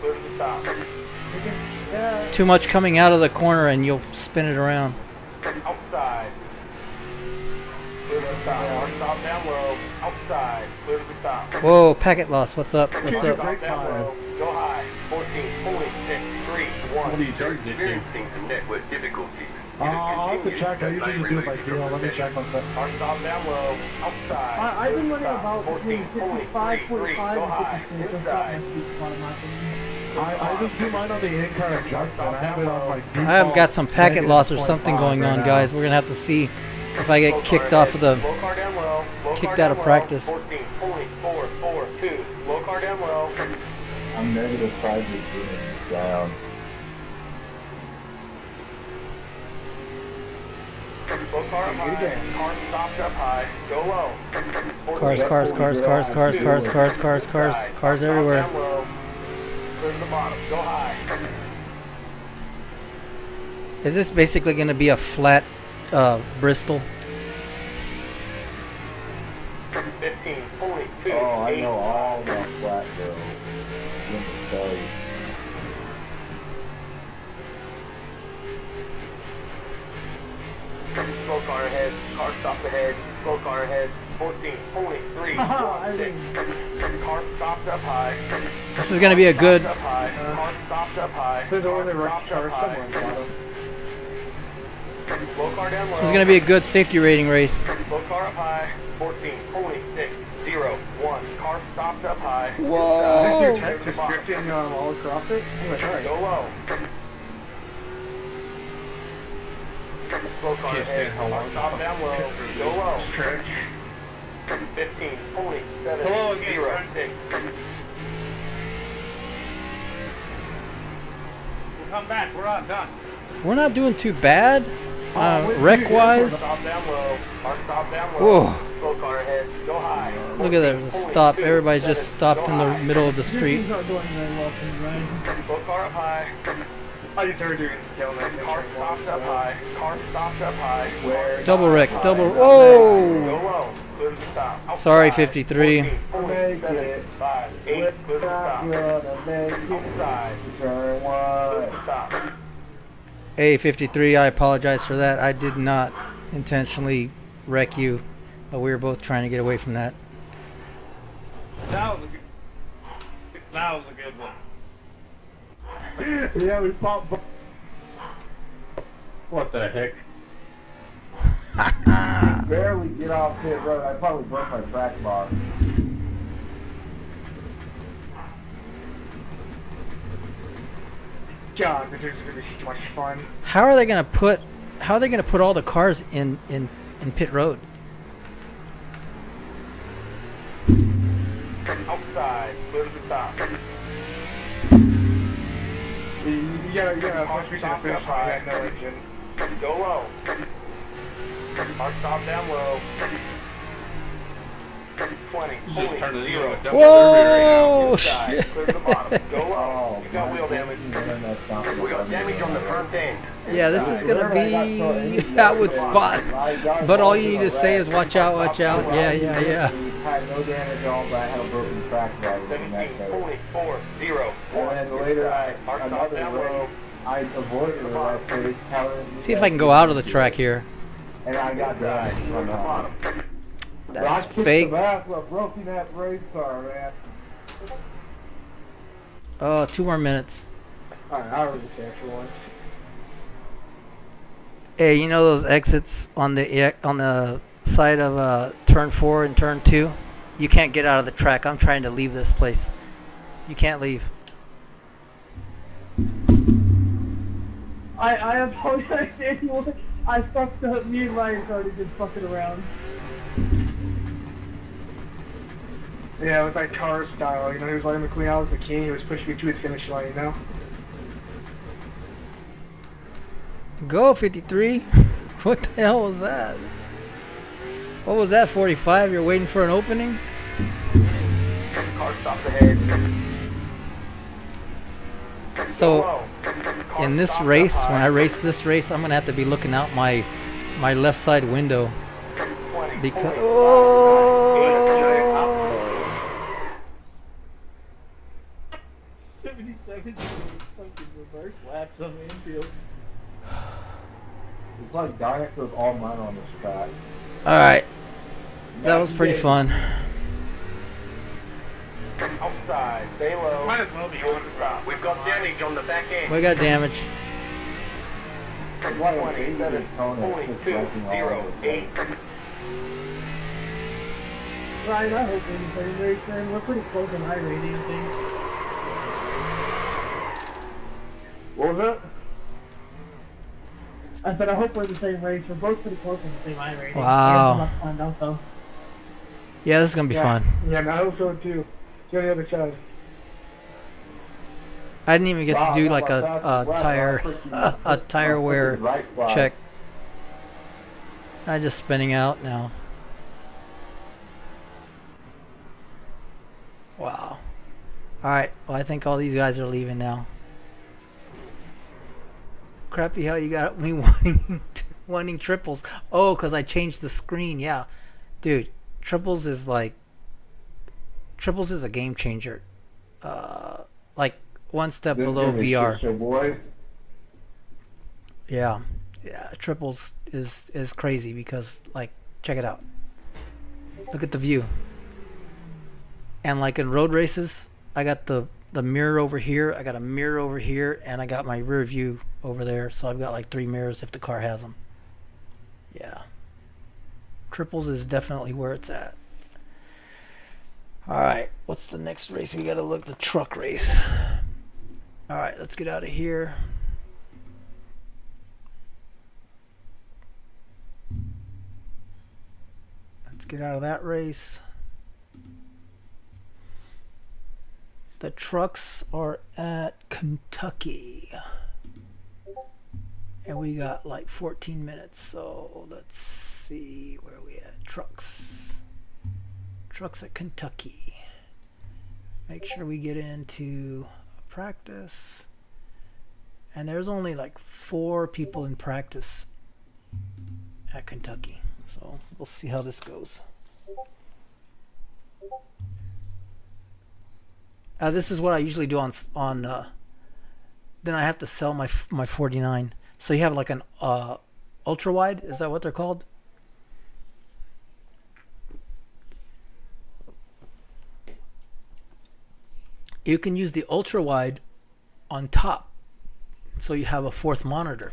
Clear to the stop. Too much coming out of the corner and you'll spin it around. Outside. Clear to the stop. Car stop down low. Outside. Clear to the stop. Whoa, packet loss. What's up? What's up? Stop down low. Go high. 14.631. What are you charging it to? Experiencing some network difficulties. I'll have to check. I usually just do it by feel. Let me check on that. Car stop down low. Outside. I've been running about between 55, 45, Go and high. 56. That's not my sweet spot in my opinion. I just do mine on the in-car adjust, and I have it on my default. I have got some packet loss or something going on, guys. We're gonna have to see if I get kicked off of the kicked out of practice. 14.442. Low car down low. I'm negative 5 down. Low car up high. Car stopped up high. Go low. Cars everywhere. Clear to the bottom. Go high. Is this basically gonna be a flat Bristol? 15.2. Oh, I know all that flat girl. Let me tell you. Slow car ahead, car stopped ahead, slow car ahead, 14.316. Car stopped up high. This is gonna be a good. Car stopped up high. There's only Car right stopped car up high. somewhere in the bottom. Slow car down low. This is gonna be a good safety rating race. Slow car up high, 14.601. Car stopped up high. Whoa. Dude, check just drifting all across it. I'm gonna try. Go low. Slow car Can't ahead, stand how car long stop down low. Go low. Stretch. 15.706. We'll come back. We're not done. We're not doing too bad. Wreck wise. Stop down low. Car stop down low. Whoa. Slow car ahead. Go high. Look at that stop. Everybody's just stopped in the middle of the street. He's not doing very well for me, right? Slow car up high. I just heard you telling me. Car stopped up high. Car stopped up high. Where? Double wreck. Double. Go Whoa. low. Clear the stop. Outside. Sorry, 53. 14.755. 8. Clear the stop. Outside. Turn Clear one. the stop. Hey, 53. I apologize for that. I did not intentionally wreck you, but we were both trying to get away from that. That was a good one. Yeah, we fought. What the heck? Barely get off pit road. I probably broke my track bar. God, this is gonna be so much fun. How are they gonna put all the cars in pit road? Outside. Clear the stop. You gotta push me to the finish line. I got no engine. Go low. Car stop down low. 20. Just turn it into a double Whoa! Inside. Shit. Clear the bottom. Go low. Oh, You got wheel damage. We got damage on the front end. Yeah, this is gonna be I would spot. But all you need to say is watch out, watch out. Yeah. I had no damage on, but I had a broken track bar. And 17.40. then later, another row, I avoided the left face. See if I can go out of the track here. And I got damaged from the bottom. That's fake. I broke in that race car, man. Oh, 2 more minutes. Alright, I was the extra one. Hey, you know those exits on the side of turn 4 and turn 2? You can't get out of the track. I'm trying to leave this place. You can't leave. I apologize to anyone. I fucked up. Me and Ryan started just fucking around. Yeah, with that car style, you know, he was letting McQueen out with the king, he was pushing me to his finish line, you know? Go, 53. What the hell was that? What was that, 45? You're waiting for an opening? Car stop ahead. So, in this race, when I race this race, I'm going to have to be looking out my left side window. Because... Oh! 77 fucking reverse laps on the infield. It's like Dynex was all mine on this track. Alright. That was pretty fun. Outside, stay low. Might as well be on the stop. We've got damage on the back end. We got damage. Why a baby Daytona is just wrecking all over the place. 27.08. Ryan, I hope we're in the same race, man. We're pretty close on high rating, I think. What was that? I said I hope we're in the same race. We're both pretty close on the same high rating. Wow. We'll have to find out, though. Yeah, this is going to be fun. Yeah, I hope so, too. See on the other side. I didn't even get to do like a tire wear check. I'm just spinning out now. Wow. Alright, well I think all these guys are leaving now. Crappy how you got me wanting triples. Oh, because I changed the screen, yeah. Dude, triples is a game changer. Like one step below VR. Boy. Yeah, triples is crazy because, like, check it out. Look at the view. And like in road races, I got the mirror over here, I got a mirror over here, and I got my rear view over there. So I've got like 3 mirrors if the car has them. Yeah. Triples is definitely where it's at. Alright, what's the next race? We gotta look, the truck race. Alright, let's get out of here. Let's get out of that race. The trucks are at Kentucky. And we got like 14 minutes. So let's see where we at. Trucks. Trucks at Kentucky. Make sure we get into practice. And there's only like 4 people in practice at Kentucky. So we'll see how this goes. This is what I usually do on then I have to sell my 49. So you have like an ultra wide, is that what they're called? You can use the ultra wide on top, so you have a 4th monitor.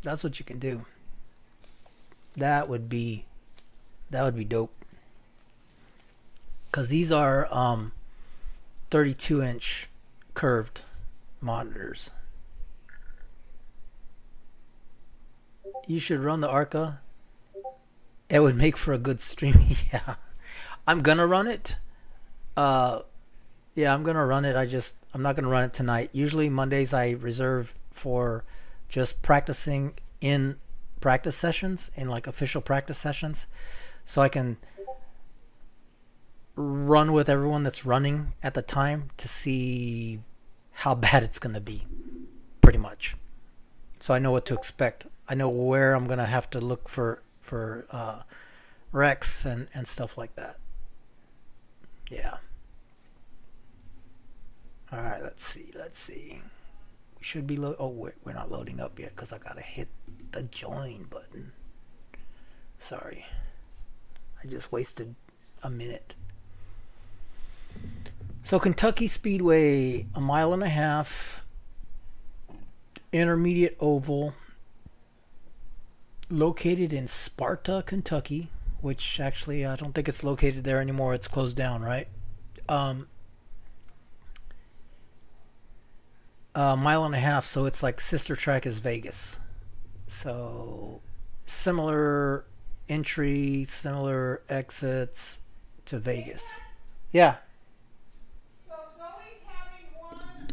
That's what you can do. That would be dope. Cause these are 32-inch curved monitors. You should run the ARCA. It would make for a good stream. Yeah, I'm gonna run it. Yeah, I'm gonna run it. I'm not gonna run it tonight. Usually Mondays I reserve for just practicing in practice sessions, in like official practice sessions, so I can run with everyone that's running at the time to see how bad it's gonna be, pretty much. So I know what to expect. I know where I'm gonna have to look for wrecks and stuff like that. Yeah. All right, let's see. We should be oh wait, we're not loading up yet because I gotta hit the join button. Sorry, I just wasted a minute. So Kentucky Speedway, 1.5 miles, intermediate oval, located in Sparta, Kentucky, which actually I don't think it's located there anymore. It's closed down, right? 1.5 miles, so it's like sister track is Vegas. So similar entry, similar exits to Vegas. Yeah. So Zoe's having one.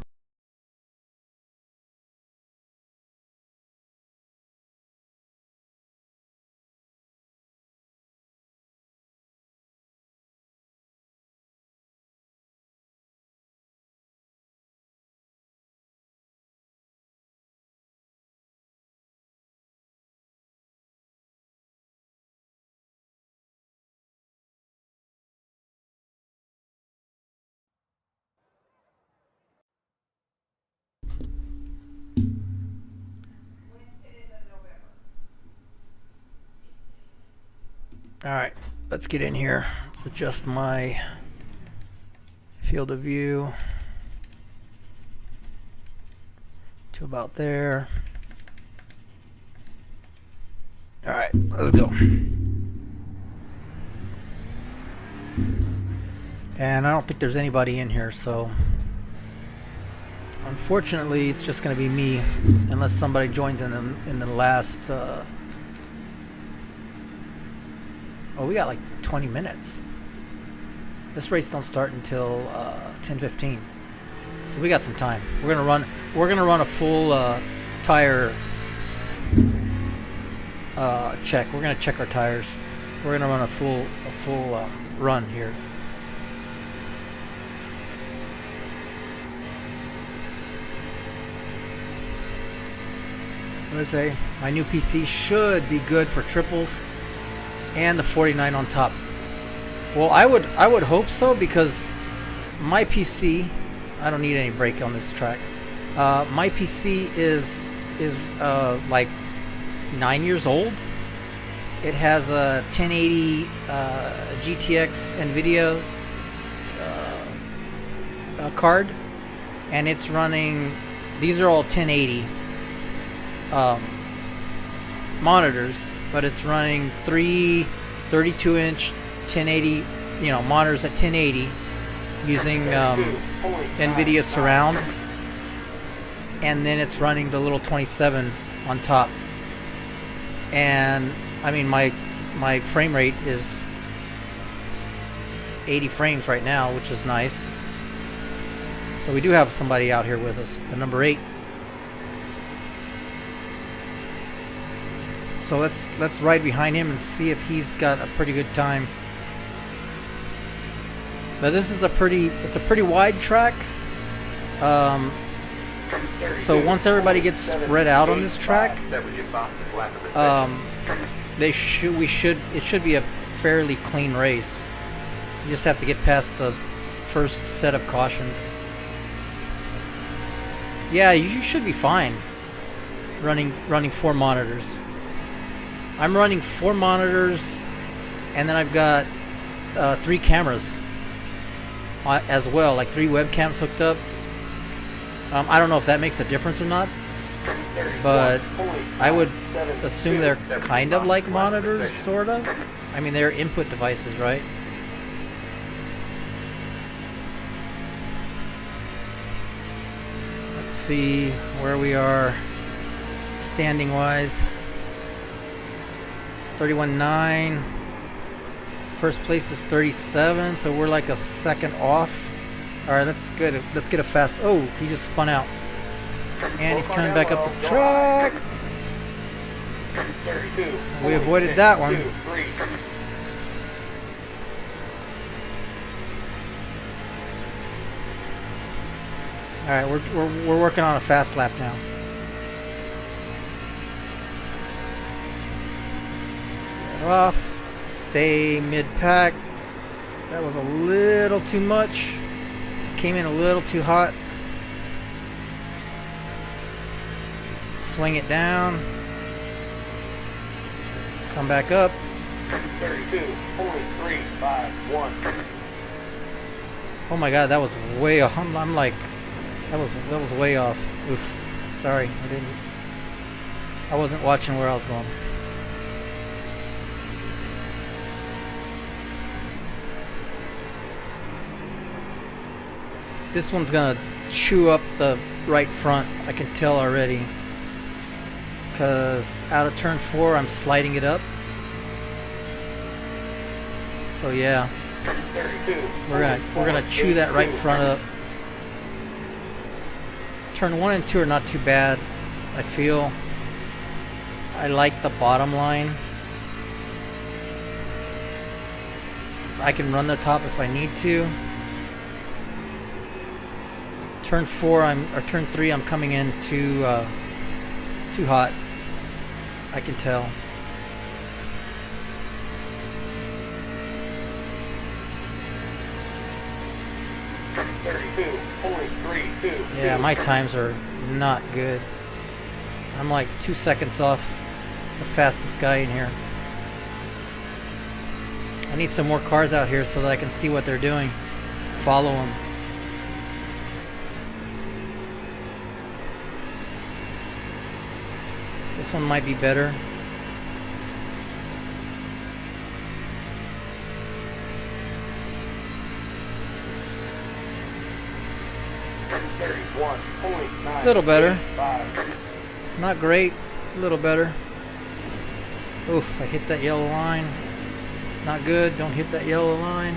Alright, let's get in here. Let's adjust my field of view to about there. Alright, let's go. And I don't think there's anybody in here, so unfortunately it's just going to be me unless somebody joins in the last oh, we got like 20 minutes. This race don't start until 10:15, so we got some time. We're gonna run a full tire check. We're gonna check our tires. We're gonna run a full run here. What did I say? My new PC should be good for triples and the 49 on top. Well, I would hope so, because my PC, I don't need any brake on this track. My PC is like 9 years old. It has a 1080 GTX Nvidia card, and it's running. These are all 1080 monitors, but it's running three 32-inch 1080, monitors at 1080 using Nvidia Surround, and then it's running the little 27 on top. And I mean, my frame rate is 80 frames right now, which is nice. So we do have somebody out here with us, the number 8. So let's ride behind him and see if he's got a pretty good time. But this is a pretty wide track. So once everybody gets spread out on this track, it should be a fairly clean race. You just have to get past the first set of cautions. Yeah, you should be fine running 4 monitors. I'm running 4 monitors, and then I've got 3 cameras as well, like 3 webcams hooked up. I don't know if that makes a difference or not, but I would assume they're kind of like monitors, sort of. I mean, they're input devices, right? Let's see where we are standing wise. 31.9. First place is 37, so we're like a second off. All right, that's good. Let's get a fast. Oh, he just spun out, and he's coming back up the track. We avoided that one. All right, we're working on a fast lap now. Get off. Stay mid-pack. That was a little too much. Came in a little too hot. Swing it down. Come back up. 32.351. Oh my God, that was way off. I'm like, that was way off. Oof. Sorry, I wasn't watching where I was going. This one's gonna chew up the right front, I can tell already. Because out of turn 4, I'm sliding it up. So yeah, we're gonna chew that right front up. Turn 1 and 2 are not too bad, I feel. I like the bottom line. I can run the top if I need to. Turn 4, turn 3, I'm coming in too hot. I can tell. Yeah, my times are not good. I'm like 2 seconds off the fastest guy in here. I need some more cars out here so that I can see what they're doing. Follow them. This one might be better. A little better. Not great. A little better. Oof, I hit that yellow line. It's not good. Don't hit that yellow line.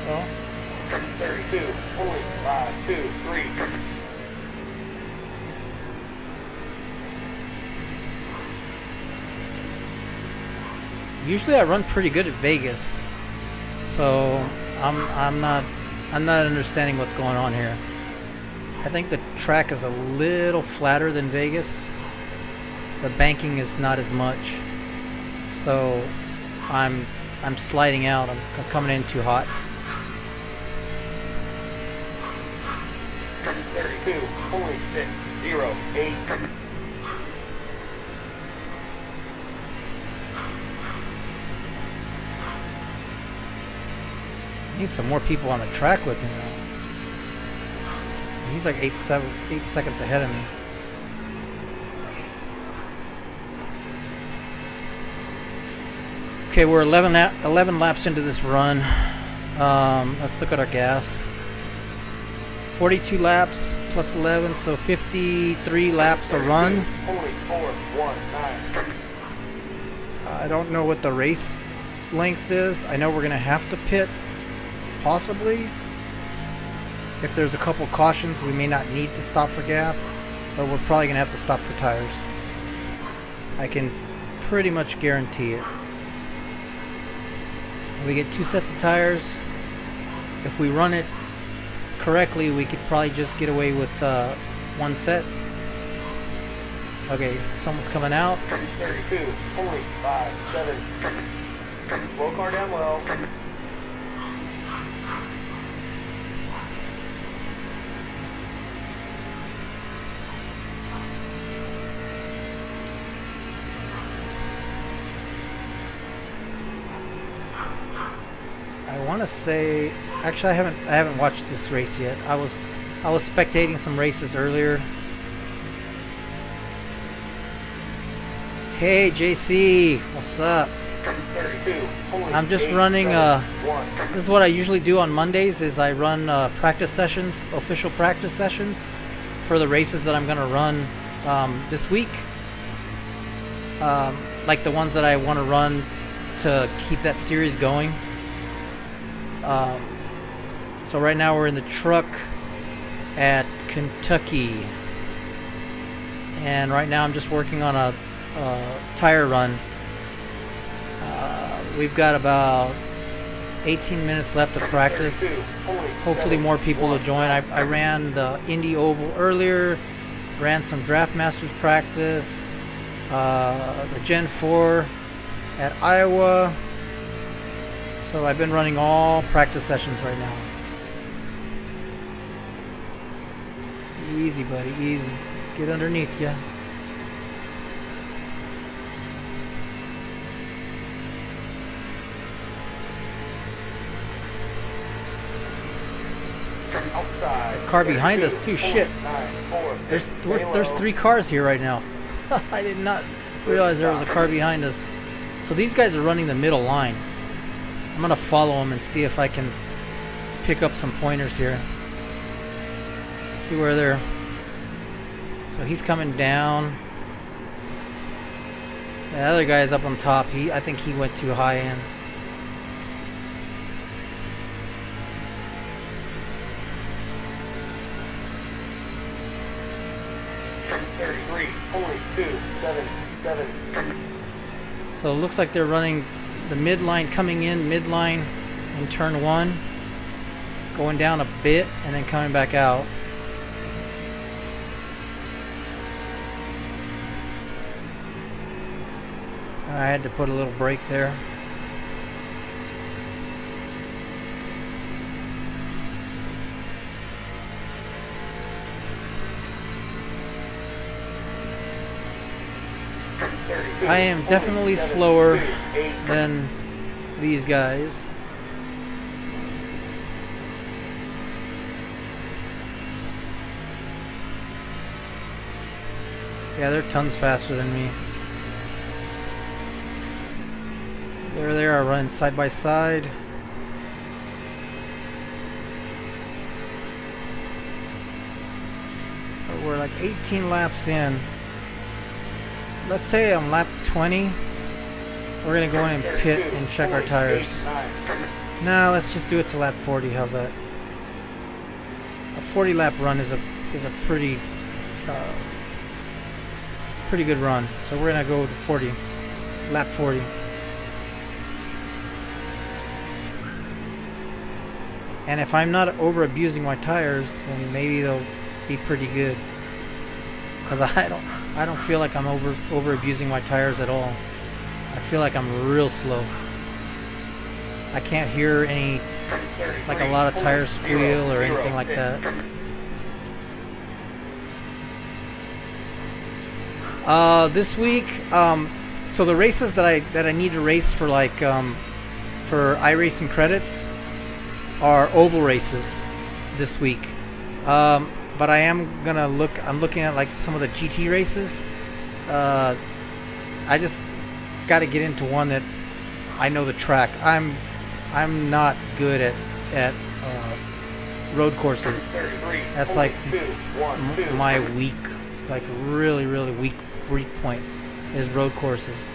Well, 32.523. Usually I run pretty good at Vegas, so I'm not understanding what's going on here. I think the track is a little flatter than Vegas. The banking is not as much, so I'm sliding out. I'm coming in too hot. 32.608. Need some more people on the track with me now. He's like 8 seconds ahead of me. Okay, we're 11 laps into this run. Let's look at our gas. 42 laps plus 11, so 53 laps a run. I don't know what the race length is. I know we're going to have to pit, possibly. If there's a couple cautions, we may not need to stop for gas, but we're probably going to have to stop for tires. I can pretty much guarantee it. We get 2 sets of tires. If we run it correctly, we could probably just get away with 1 set. Okay, someone's coming out. 32.57. Slow car down low. I want to say, actually, I haven't watched this race yet. I was spectating some races earlier. Hey JC, what's up? I'm just running. This is what I usually do on Mondays. Is I run practice sessions, official practice sessions, for the races that I'm gonna run this week. Like the ones that I want to run to keep that series going. So right now we're in the truck at Kentucky, and right now I'm just working on a tire run. We've got about 18 minutes left of practice. Hopefully more people will join. I ran the Indy Oval earlier, ran some DraftMasters practice, the Gen 4 at Iowa. So I've been running all practice sessions right now. Easy, buddy, easy. Let's get underneath you. There's a car behind us too. Shit. There's 3 cars here right now. I did not realize there was a car behind us. So these guys are running the middle line. I'm gonna follow them and see if I can pick up some pointers here. See where they're. So he's coming down. The other guy's up on top. I think he went too high in. So it looks like they're running the midline, coming in midline in turn 1, going down a bit and then coming back out. I had to put a little brake there. I am definitely slower than these guys. Yeah, they're tons faster than me. There they are, running side by side. We're like 18 laps in. Let's say on lap 20, we're going to go in and pit and check our tires. No, let's just do it to lap 40. How's that? A 40 lap run is a pretty good run. So we're going to go to 40. Lap 40. And if I'm not over abusing my tires, then maybe they'll be pretty good. Because I don't feel like I'm over abusing my tires at all. I feel like I'm real slow. I can't hear any, like a lot of tires squeal or anything like that. This week, so the races that I need to race for, like for iRacing credits are oval races this week. But I am gonna I'm looking at like some of the GT races. I just got to get into one that I know the track. I'm not good at road courses. That's like my weak, like really weak point is road courses.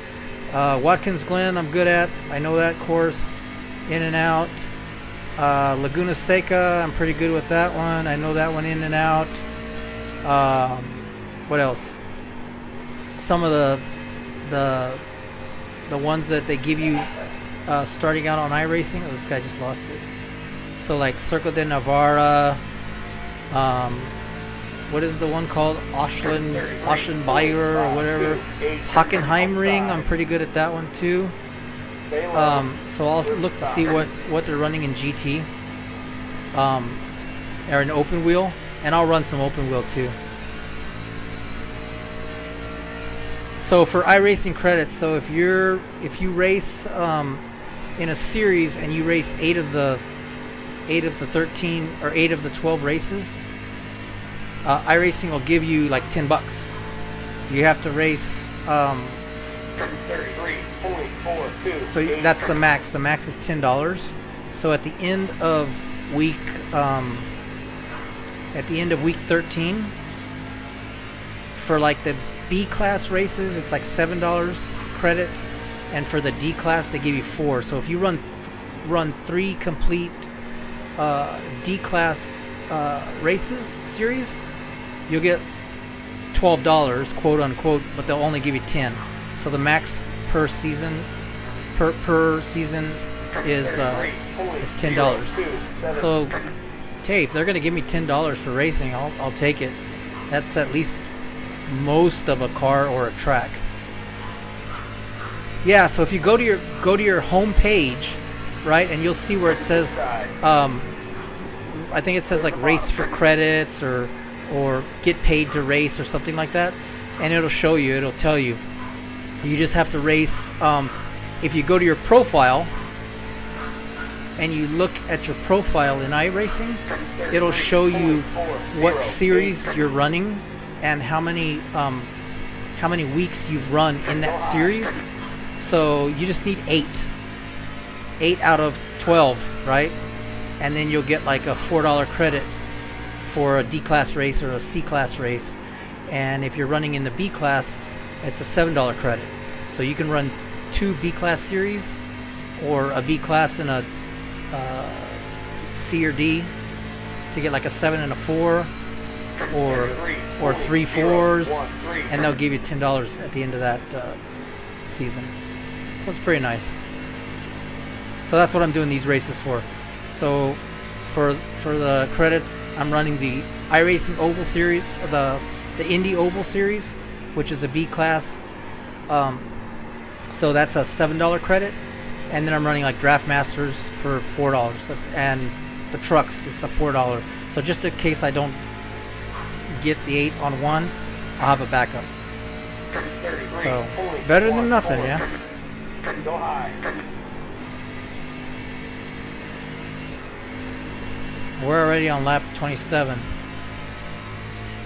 Watkins Glen I'm good at. I know that course in and out. Laguna Seca I'm pretty good with that one. I know that one in and out. What else? Some of the ones that they give you starting out on iRacing. Oh, this guy just lost it. So like Circo de Navarra. What is the one called? Oschenbayer or whatever. Hockenheimring, I'm pretty good at that one too. So I'll look to see what they're running in GT. Or an open wheel. And I'll run some open wheel too. So for iRacing credits, so if you race in a series and you race 8 of the 13 or 8 of the 12 races, iRacing will give you like $10. You have to race. So that's the max. The max is $10. So at the end of week 13, for like the B class races, it's like $7 credit, and for the D class they give you 4. So if you run 3 complete D class races series, you'll get $12, quote unquote, but they'll only give you 10. So the max per season is $10. So hey, if they're gonna give me $10 for racing, I'll take it. That's at least most of a car or a track. Yeah, so if you go to your home page, right, and you'll see where it says I think it says like race for credits or get paid to race or something like that, and it'll show you, it'll tell you. You just have to race. If you go to your profile and you look at your profile in iRacing, it'll show you what series you're running and how many weeks you've run in that series. So you just need 8 out of 12, right? And then you'll get like a $4 credit for a D class race or a C class race. And if you're running in the B class, it's a $7 credit. So you can run 2 B class series or a B class and a C or D to get like a 7 and a 4 or 3 4s, and they'll give you $10 at the end of that season. So it's pretty nice. So that's what I'm doing these races for. So for the credits, I'm running the iRacing Oval Series, the Indy Oval Series, which is a B class. So that's a $7 credit, and then I'm running like DraftMasters for $4, and the trucks is a $4. So just in case I don't get the 8 on one, I'll have a backup. So better than nothing, yeah. Go high. We're already on lap 27.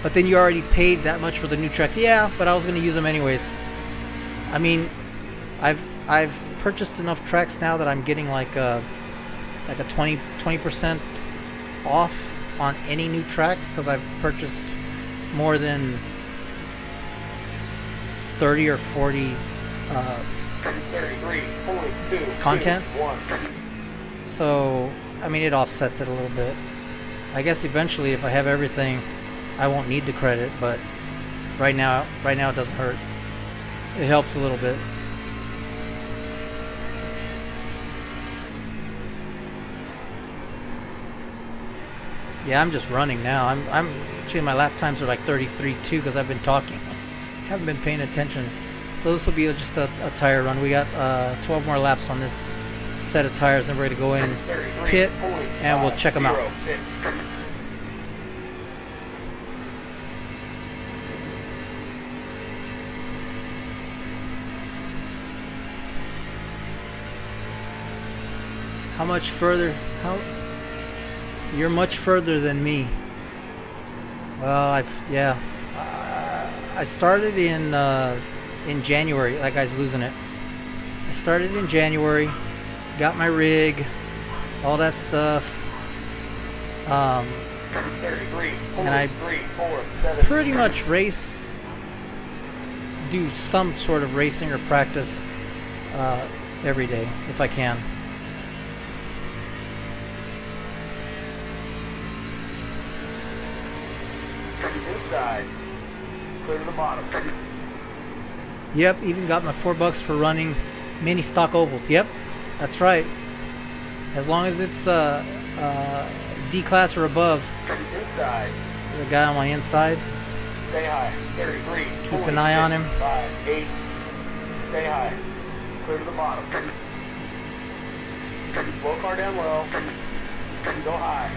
But then you already paid that much for the new tracks. Yeah, but I was going to use them anyways. I mean, I've purchased enough tracks now that I'm getting like a 20% off on any new tracks, because I've purchased more than 30 or 40 content. So I mean, it offsets it a little bit. I guess eventually, if I have everything, I won't need the credit. But right now it doesn't hurt. It helps a little bit. Yeah, I'm just running now. I'm actually, my lap times are like 33.2 because I've been talking. Haven't been paying attention. So this will be just a tire run. We got 12 more laps on this set of tires, and we're going to go in pit and we'll check them out. How much further? You're much further than me. Well, I started in January. That guy's losing it. I started in January, got my rig, all that stuff, and I pretty much do some sort of racing or practice every day if I can. Inside. Clear to the bottom. Yep, even got my $4 for running mini stock ovals. Yep, that's right. As long as it's D class or above. Inside. The guy on my inside. Stay high. 33. Keep an eye on him. 5, 8. Stay high. Clear to the bottom. Slow car down low. Go high.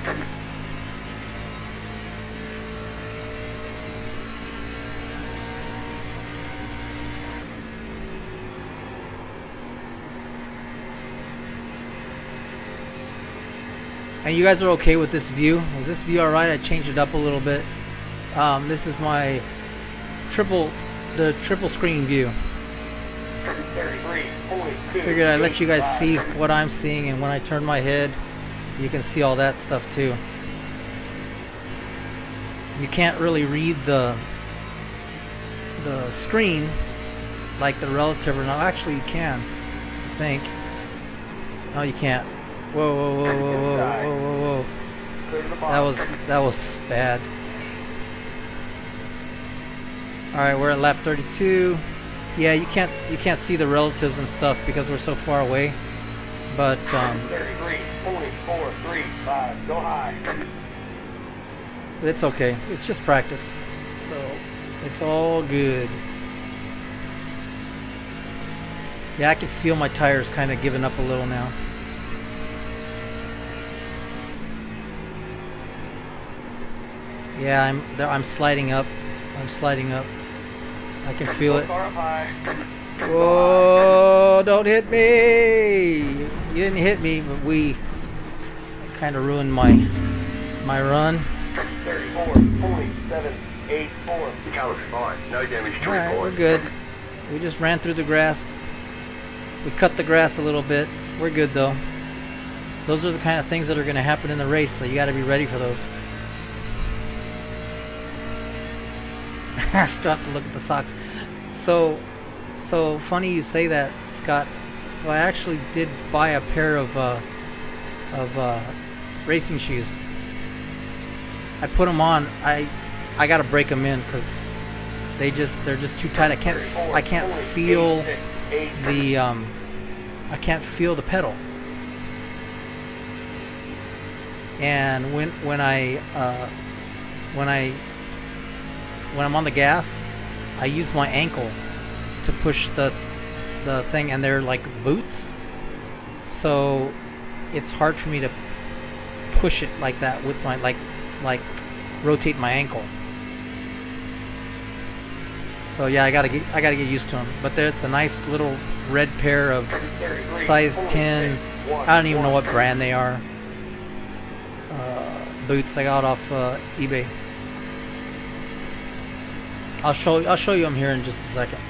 And you guys are okay with this view? Is this view alright? I changed it up a little bit. This is my triple screen view. Figured I'd let you guys see what I'm seeing, and when I turn my head, you can see all that stuff too. You can't really read the screen like the relative or not. Actually, you can, I think. No, you can't. Whoa, whoa, whoa, whoa, whoa, whoa, whoa, whoa. That was bad. Alright, we're at lap 32. Yeah, you can't see the relatives and stuff because we're so far away. But 33, 44, 3, 5, go high. It's okay. It's just practice. So it's all good. Yeah, I can feel my tires kind of giving up a little now. Yeah, I'm sliding up. I'm sliding up. I can feel it. Whoa, don't hit me. You didn't hit me, but we kind of ruined my run. 34.784. Caliber fine. No damage to report. Alright, we're good. We just ran through the grass. We cut the grass a little bit. We're good though. Those are the kind of things that are going to happen in the race, so you got to be ready for those. I still have to look at the socks. So funny you say that, Scott. So I actually did buy a pair of racing shoes. I put them on. I gotta break them in because they're just too tight. I can't feel the pedal. And when I'm on the gas, I use my ankle to push the thing, and they're like boots, so it's hard for me to push it like that with my like rotate my ankle. So yeah, I gotta get used to them. But it's a nice little red pair of size 10. I don't even know what brand they are. Boots I got off eBay. I'll show you them here in just a second.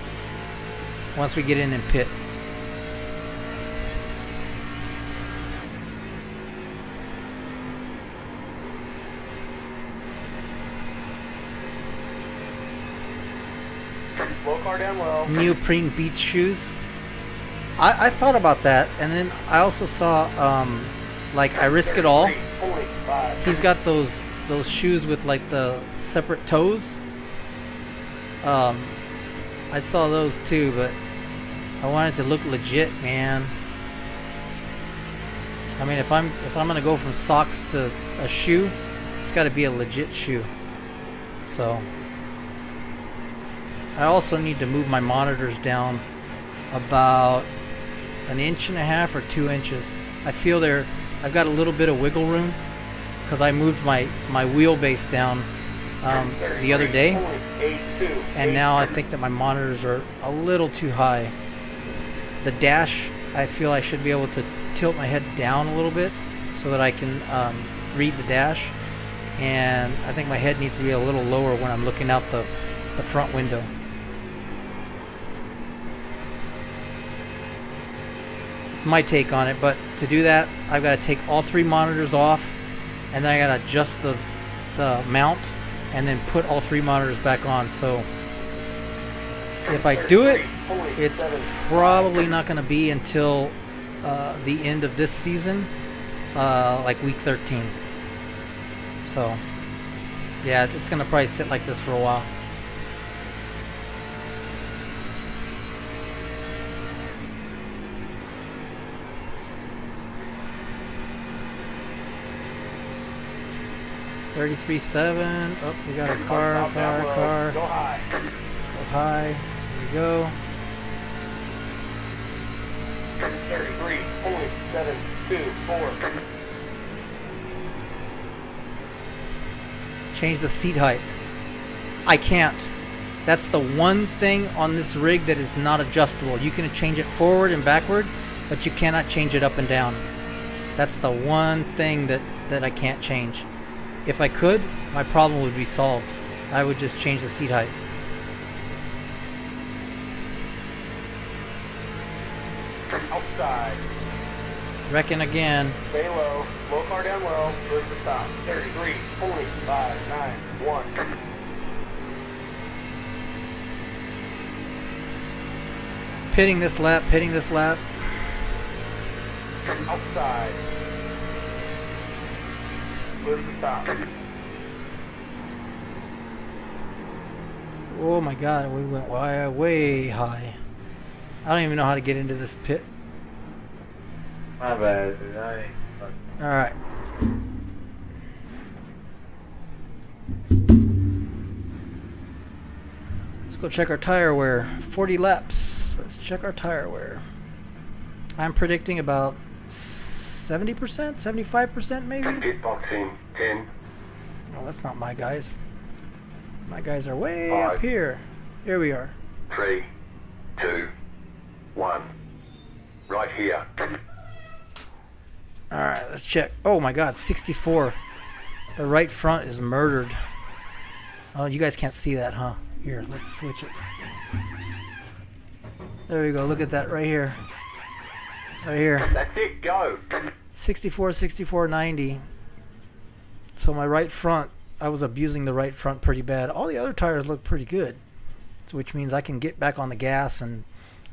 Once we get in and pit. Slow car down low. Neoprene Beats shoes. I thought about that, and then I also saw like iRacing. He's got those shoes with like the separate toes. I saw those too, but I wanted to look legit, man. I mean, if I'm gonna go from socks to a shoe, It's got to be a legit shoe. So I also need to move my monitors down about 1.5 inches or 2 inches. I feel I've got a little bit of wiggle room because I moved my wheelbase down the other day, and now I think that my monitors are a little too high. The dash, I feel I should be able to tilt my head down a little bit so that I can read the dash, and I think my head needs to be a little lower when I'm looking out the front window. It's my take on it, but to do that I've got to take all 3 monitors off, and then I got to adjust the mount and then put all 3 monitors back on. So if I do it, it's probably not going to be until the end of this season, like week 13. So yeah, it's going to probably sit like this for a while. $33.7. Oh, we got a car. Go high. Go high. Here we go. 33.724. Change the seat height. I can't. That's the one thing on this rig that is not adjustable. You can change it forward and backward, but you cannot change it up and down. That's the one thing that I can't change. If I could, my problem would be solved. I would just change the seat height. Outside. Reckon again. Stay low. Low car down low. Towards the top. 33.591. Pitting this lap. Outside. Towards the top. Oh my god, we went way high. I don't even know how to get into this pit. My bad. Alright. Let's go check our tire wear. 40 laps. Let's check our tire wear. I'm predicting about 70%, 75% maybe? Pit boxing 10. No, that's not my guys. My guys are way 5. up here. Here we are. 3, 2, 1. Right here. Alright, let's check. Oh my god, 64. The right front is murdered. Oh, you guys can't see that, huh? Here, let's switch it. There we go. Look at that right here. Right here. That's it, go. 64, 64, 90. So my right front, I was abusing the right front pretty bad. All the other tires look pretty good, so which means I can get back on the gas and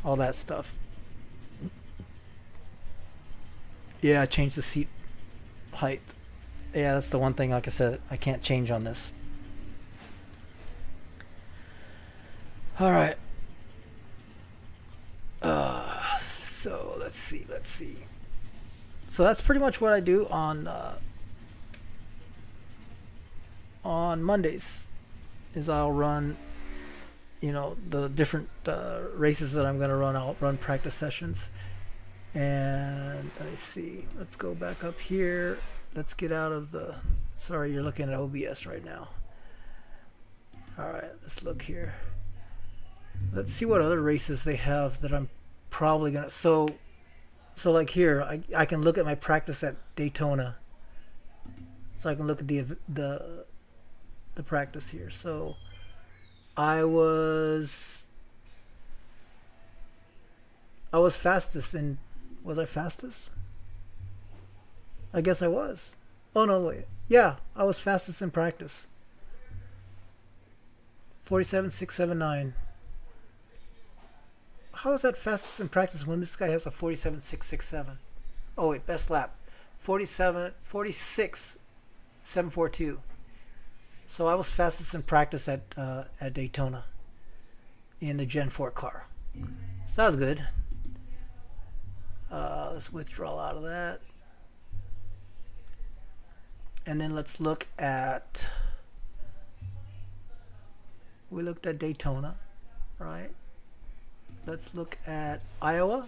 all that stuff. Yeah, I changed the seat height. Yeah, that's the one thing, like I said, I can't change on this. Alright. So let's see. So that's pretty much what I do on Mondays. Is I'll run, the different races that I'm going to run. I'll run practice sessions. And let me see. Let's go back up here. Let's get out of the... Sorry, you're looking at OBS right now. Alright, let's look here. Let's see what other races they have that I'm probably going to... So like here, I can look at my practice at Daytona. So I can look at the practice here. So I was fastest in... Was I fastest? I guess I was. Oh, no, wait. Yeah, I was fastest in practice. 47.679. How is that fastest in practice when this guy has a 47.667? Oh, wait, best lap. 46.742. So I was fastest in practice at Daytona in the Gen 4 car. So that was good. Let's withdraw out of that. And then let's look at, we looked at Daytona, right? Let's look at Iowa.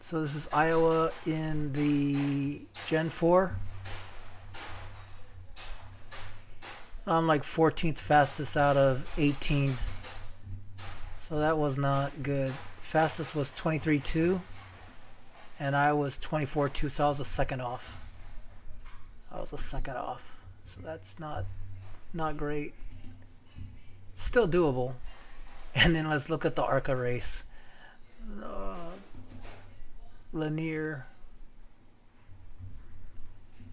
So this is Iowa in the Gen 4. I'm like 14th fastest out of 18. So that was not good. Fastest was 23.2. And I was 24.2, so I was a second off. So that's not great. Still doable. And then let's look at the ARCA race. Lanier.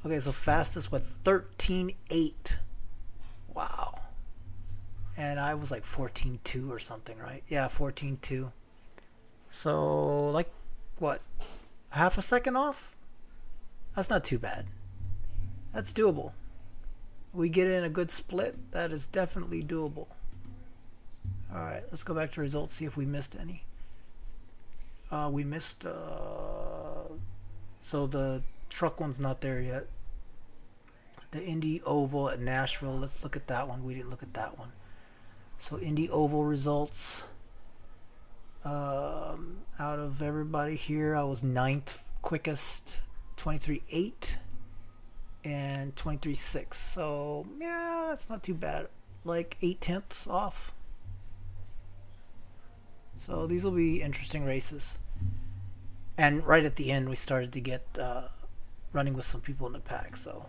Okay, so fastest with 13.8. Wow. And I was like 14.2 or something, right? Yeah, 14.2. So, like, what? Half a second off? That's not too bad. That's doable. We get in a good split. That is definitely doable. Alright, let's go back to results, see if we missed any. We missed, so the truck one's not there yet. The Indy Oval at Nashville, let's look at that one. We didn't look at that one. So Indy Oval results. Out of everybody here, I was 9th quickest, 23.8 and 23.6. So, yeah, that's not too bad. Like 0.8 off. So these will be interesting races. And right at the end, we started to get running with some people in the pack. So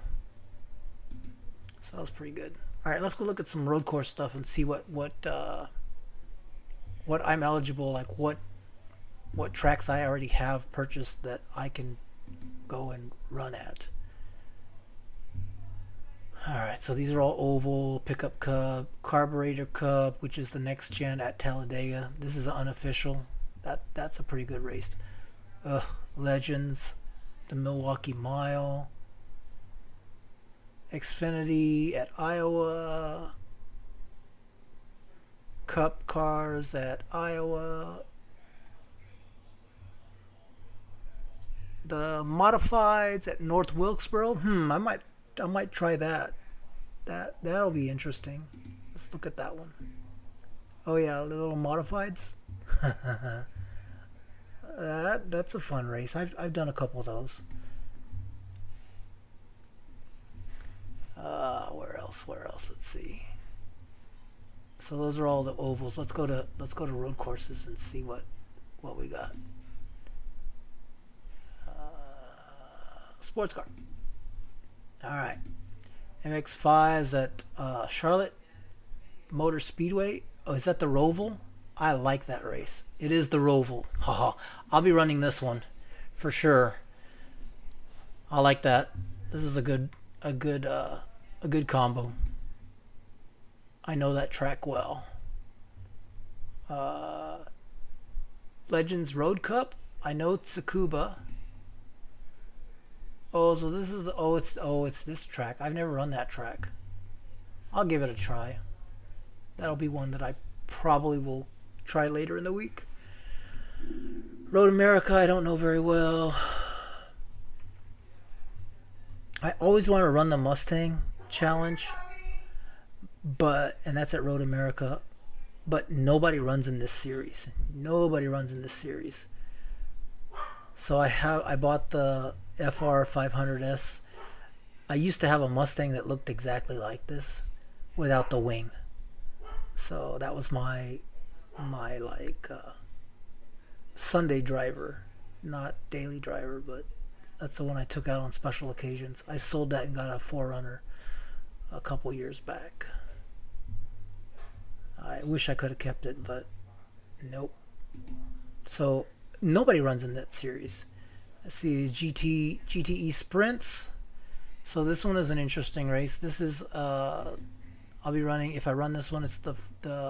that was pretty good. All right, let's go look at some road course stuff and see what I'm eligible, like what tracks I already have purchased that I can go and run at. Alright, so these are all oval, pickup cup, carburetor cup, which is the next gen at Talladega. This is unofficial. That's a pretty good race. Legends, the Milwaukee Mile, Xfinity at Iowa, Cup cars at Iowa, the modifieds at North Wilkesboro. I might try that. That'll be interesting. Let's look at that one. Oh yeah, the little modifieds. That's a fun race. I've done a couple of those. Where else? Let's see. So those are all the ovals. Let's go to road courses and see what we got. Sports car. All right. MX5s at Charlotte Motor Speedway. Oh, is that the Roval? I like that race. It is the Roval. Haha. I'll be running this one for sure. I like that. This is a good combo. I know that track well. Legends Road Cup. I know Tsukuba. Oh, so this is it's this track. I've never run that track. I'll give it a try. That'll be one that I probably will try later in the week. Road America, I don't know very well. I always want to run the Mustang Challenge, and that's at Road America, but nobody runs in this series. So I bought the FR 500S. I used to have a Mustang that looked exactly like this without the wing. So that was my Sunday driver, not daily driver, but that's the one I took out on special occasions. I sold that and got a 4Runner a couple years back. I wish I could have kept it, but nope. So nobody runs in that series. Let's see, GTE Sprints. So this one is an interesting race. This is I'll be running, if I run this one, it's the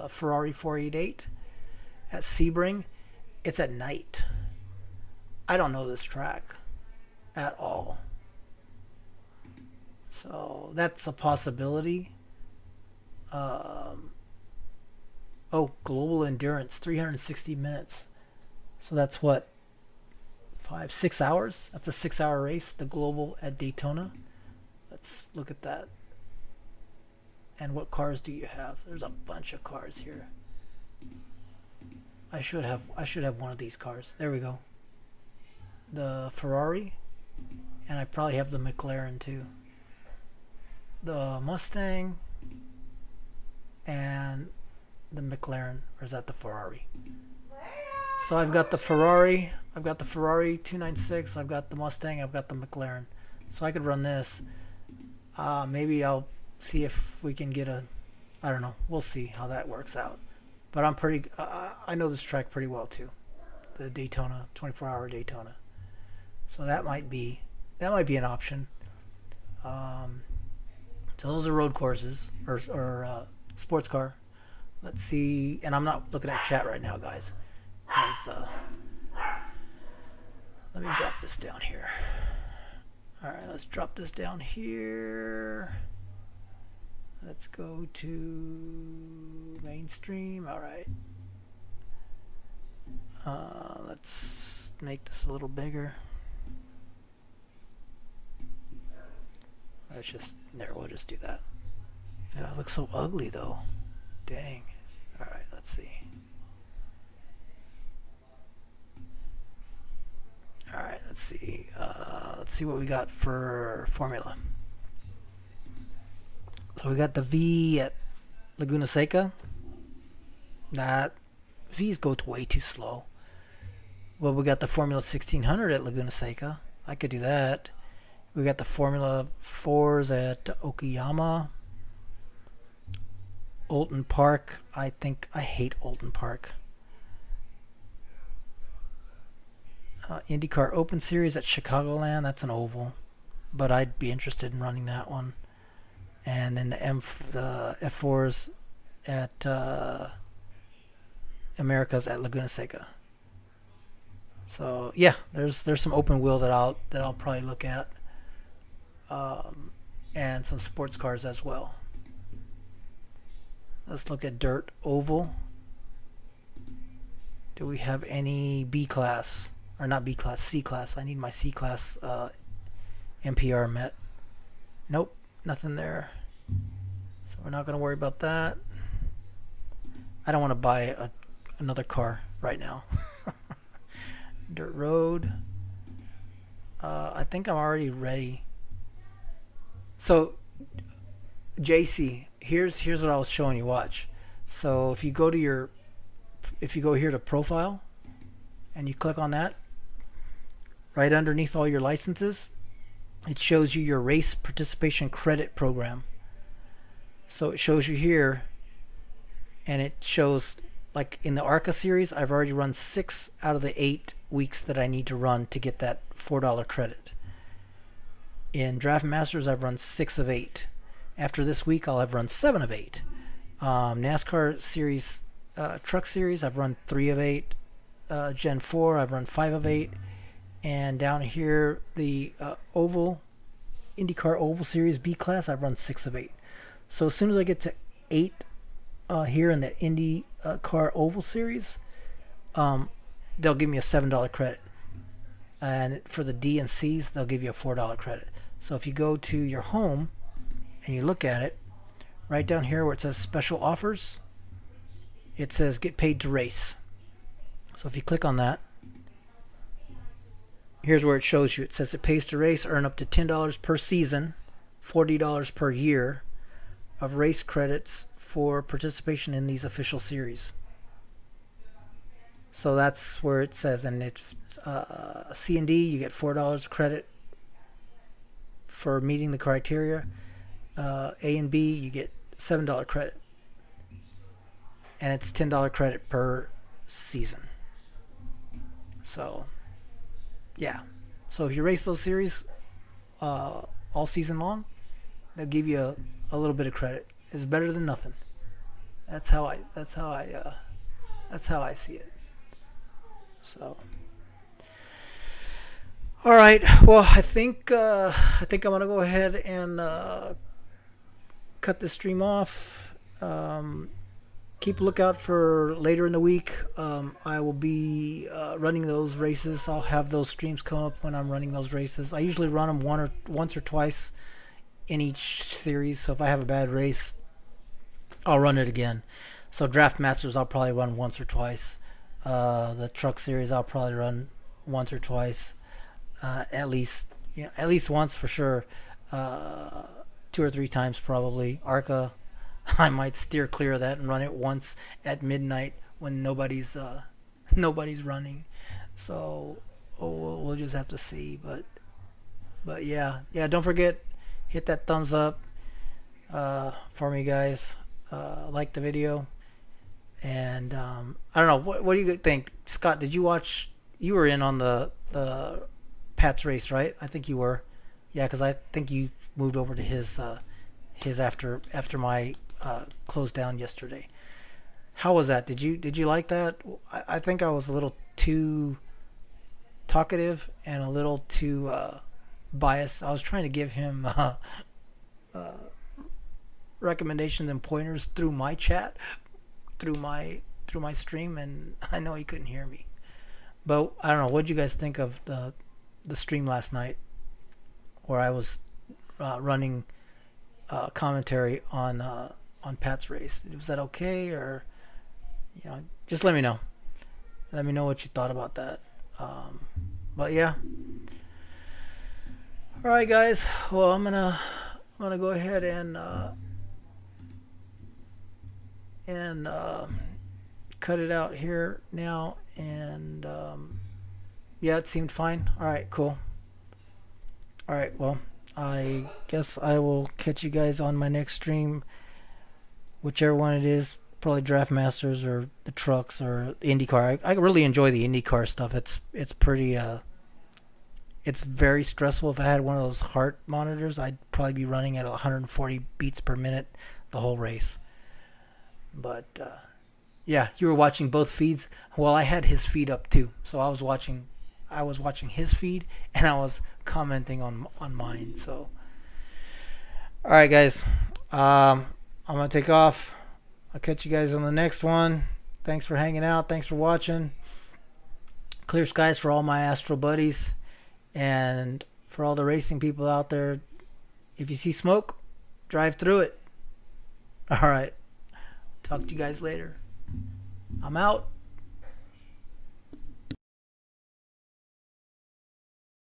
Ferrari 488 at Sebring. It's at night. I don't know this track at all. So that's a possibility. Global Endurance, 360 minutes. So that's what, 5-6 hours? That's a 6-hour race, the Global at Daytona. let's look at that. And what cars do you have? There's a bunch of cars here. I should have one of these cars. There we go. The Ferrari, and I probably have the McLaren too. The Mustang and the McLaren, or is that the Ferrari? So I've got the Ferrari, 296, I've got the Mustang, I've got the McLaren. So I could run this. Maybe I'll see if we can get I don't know. We'll see how that works out. But I'm I know this track pretty well too. The Daytona, 24-hour Daytona. So that might be an option. So those are road courses or sports car. Let's see. And I'm not looking at chat right now, guys. Because let me drop this down here. All right, let's drop this down here. Let's go to mainstream. All right. Let's make this a little bigger. We'll just do that. Yeah, it looks so ugly though. Dang. All right, let's see. All right, let's see. Let's see what we got for formula. So we got the V at Laguna Seca. That V's go way too slow. Well, we got the Formula 1600 at Laguna Seca. I could do that. We got the Formula 4s at Okayama. Olton Park. I hate Olton Park. IndyCar Open Series at Chicagoland. That's an oval, but I'd be interested in running that one. And then the F4s at Americas at Laguna Seca. So yeah, there's some open wheel that I'll probably look at, and some sports cars as well. Let's look at dirt oval. Do we have any B class? Or not B class, C class. I need my C class MPR met. Nope, nothing there. So we're not going to worry about that. I don't want to buy another car right now. Dirt road. I think I'm already ready. So JC, here's what I was showing you. Watch. So if you go here to profile and you click on that, right underneath all your licenses, it shows you your race participation credit program. So it shows you here, and it shows, like in the ARCA series, I've already run 6 out of the 8 weeks that I need to run to get that $4 credit. In DraftMasters, I've run 6 of 8. After this week, I'll have run 7 of 8. NASCAR series, truck series, I've run 3 of 8. Gen 4, I've run 5 of 8. And down here, the Oval, IndyCar Oval Series B class, I've run 6 of 8. So as soon as I get to 8 here in the IndyCar Oval Series, they'll give me a $7 credit. And for the D and C's, they'll give you a $4 credit. So if you go to your home and you look at it, right down here where it says special offers, it says get paid to race. So if you click on that, here's where it shows you. It says it pays to race, earn up to $10 per season, $40 per year of race credits for participation in these official series. So that's where it says, and it's C and D, you get $4 credit for meeting the criteria. A and B, you get $7 credit, and it's $10 credit per season. So yeah, so if you race those series all season long, they'll give you a little bit of credit. It's better than nothing. That's how I see it. So, all right. Well, I think I'm gonna go ahead and cut this stream off. Keep a lookout for later in the week. I will be running those races. I'll have those streams come up when I'm running those races. I usually run them once or twice in each series. So if I have a bad race, I'll run it again. So DraftMasters I'll probably run once or twice. The truck series I'll probably run once or twice, at least once for sure. 2 or 3 times probably. ARCA, I might steer clear of that and run it once at midnight when nobody's running. So we'll just have to see. But yeah. Don't forget, hit that thumbs up for me, guys. Like the video, and I don't know, what do you think, Scott? Did you watch? You were in on the Pat's race, right? I think you were. Yeah, because I think you moved over to his after my closed down yesterday. How was that? Did you like that? I think I was a little too talkative and a little too biased. I was trying to give him recommendations and pointers through my chat, through my stream, and I know he couldn't hear me. But I don't know, what did you guys think of the stream last night, where I was running commentary on Pat's race? Was that okay? Or just let me know what you thought about that. But yeah, all right, guys, well, I'm gonna go ahead and cut it out here now, and yeah, it seemed fine. All right, cool. All right, well, I guess I will catch you guys on my next stream, whichever one it is, probably DraftMasters or the trucks or IndyCar. I really enjoy the IndyCar stuff. It's pretty it's very stressful. If I had one of those heart monitors, I'd probably be running at 140 beats per minute the whole race. But yeah, you were watching both feeds. Well, I had his feed up too, so I was watching his feed and I was commenting on mine. So, all right, guys, I'm gonna take off. I'll catch you guys on the next one. Thanks for hanging out. Thanks for watching. Clear skies for all my Astro buddies, and for all the racing people out there. If you see smoke, drive through it. All right. Talk to you guys later. I'm out.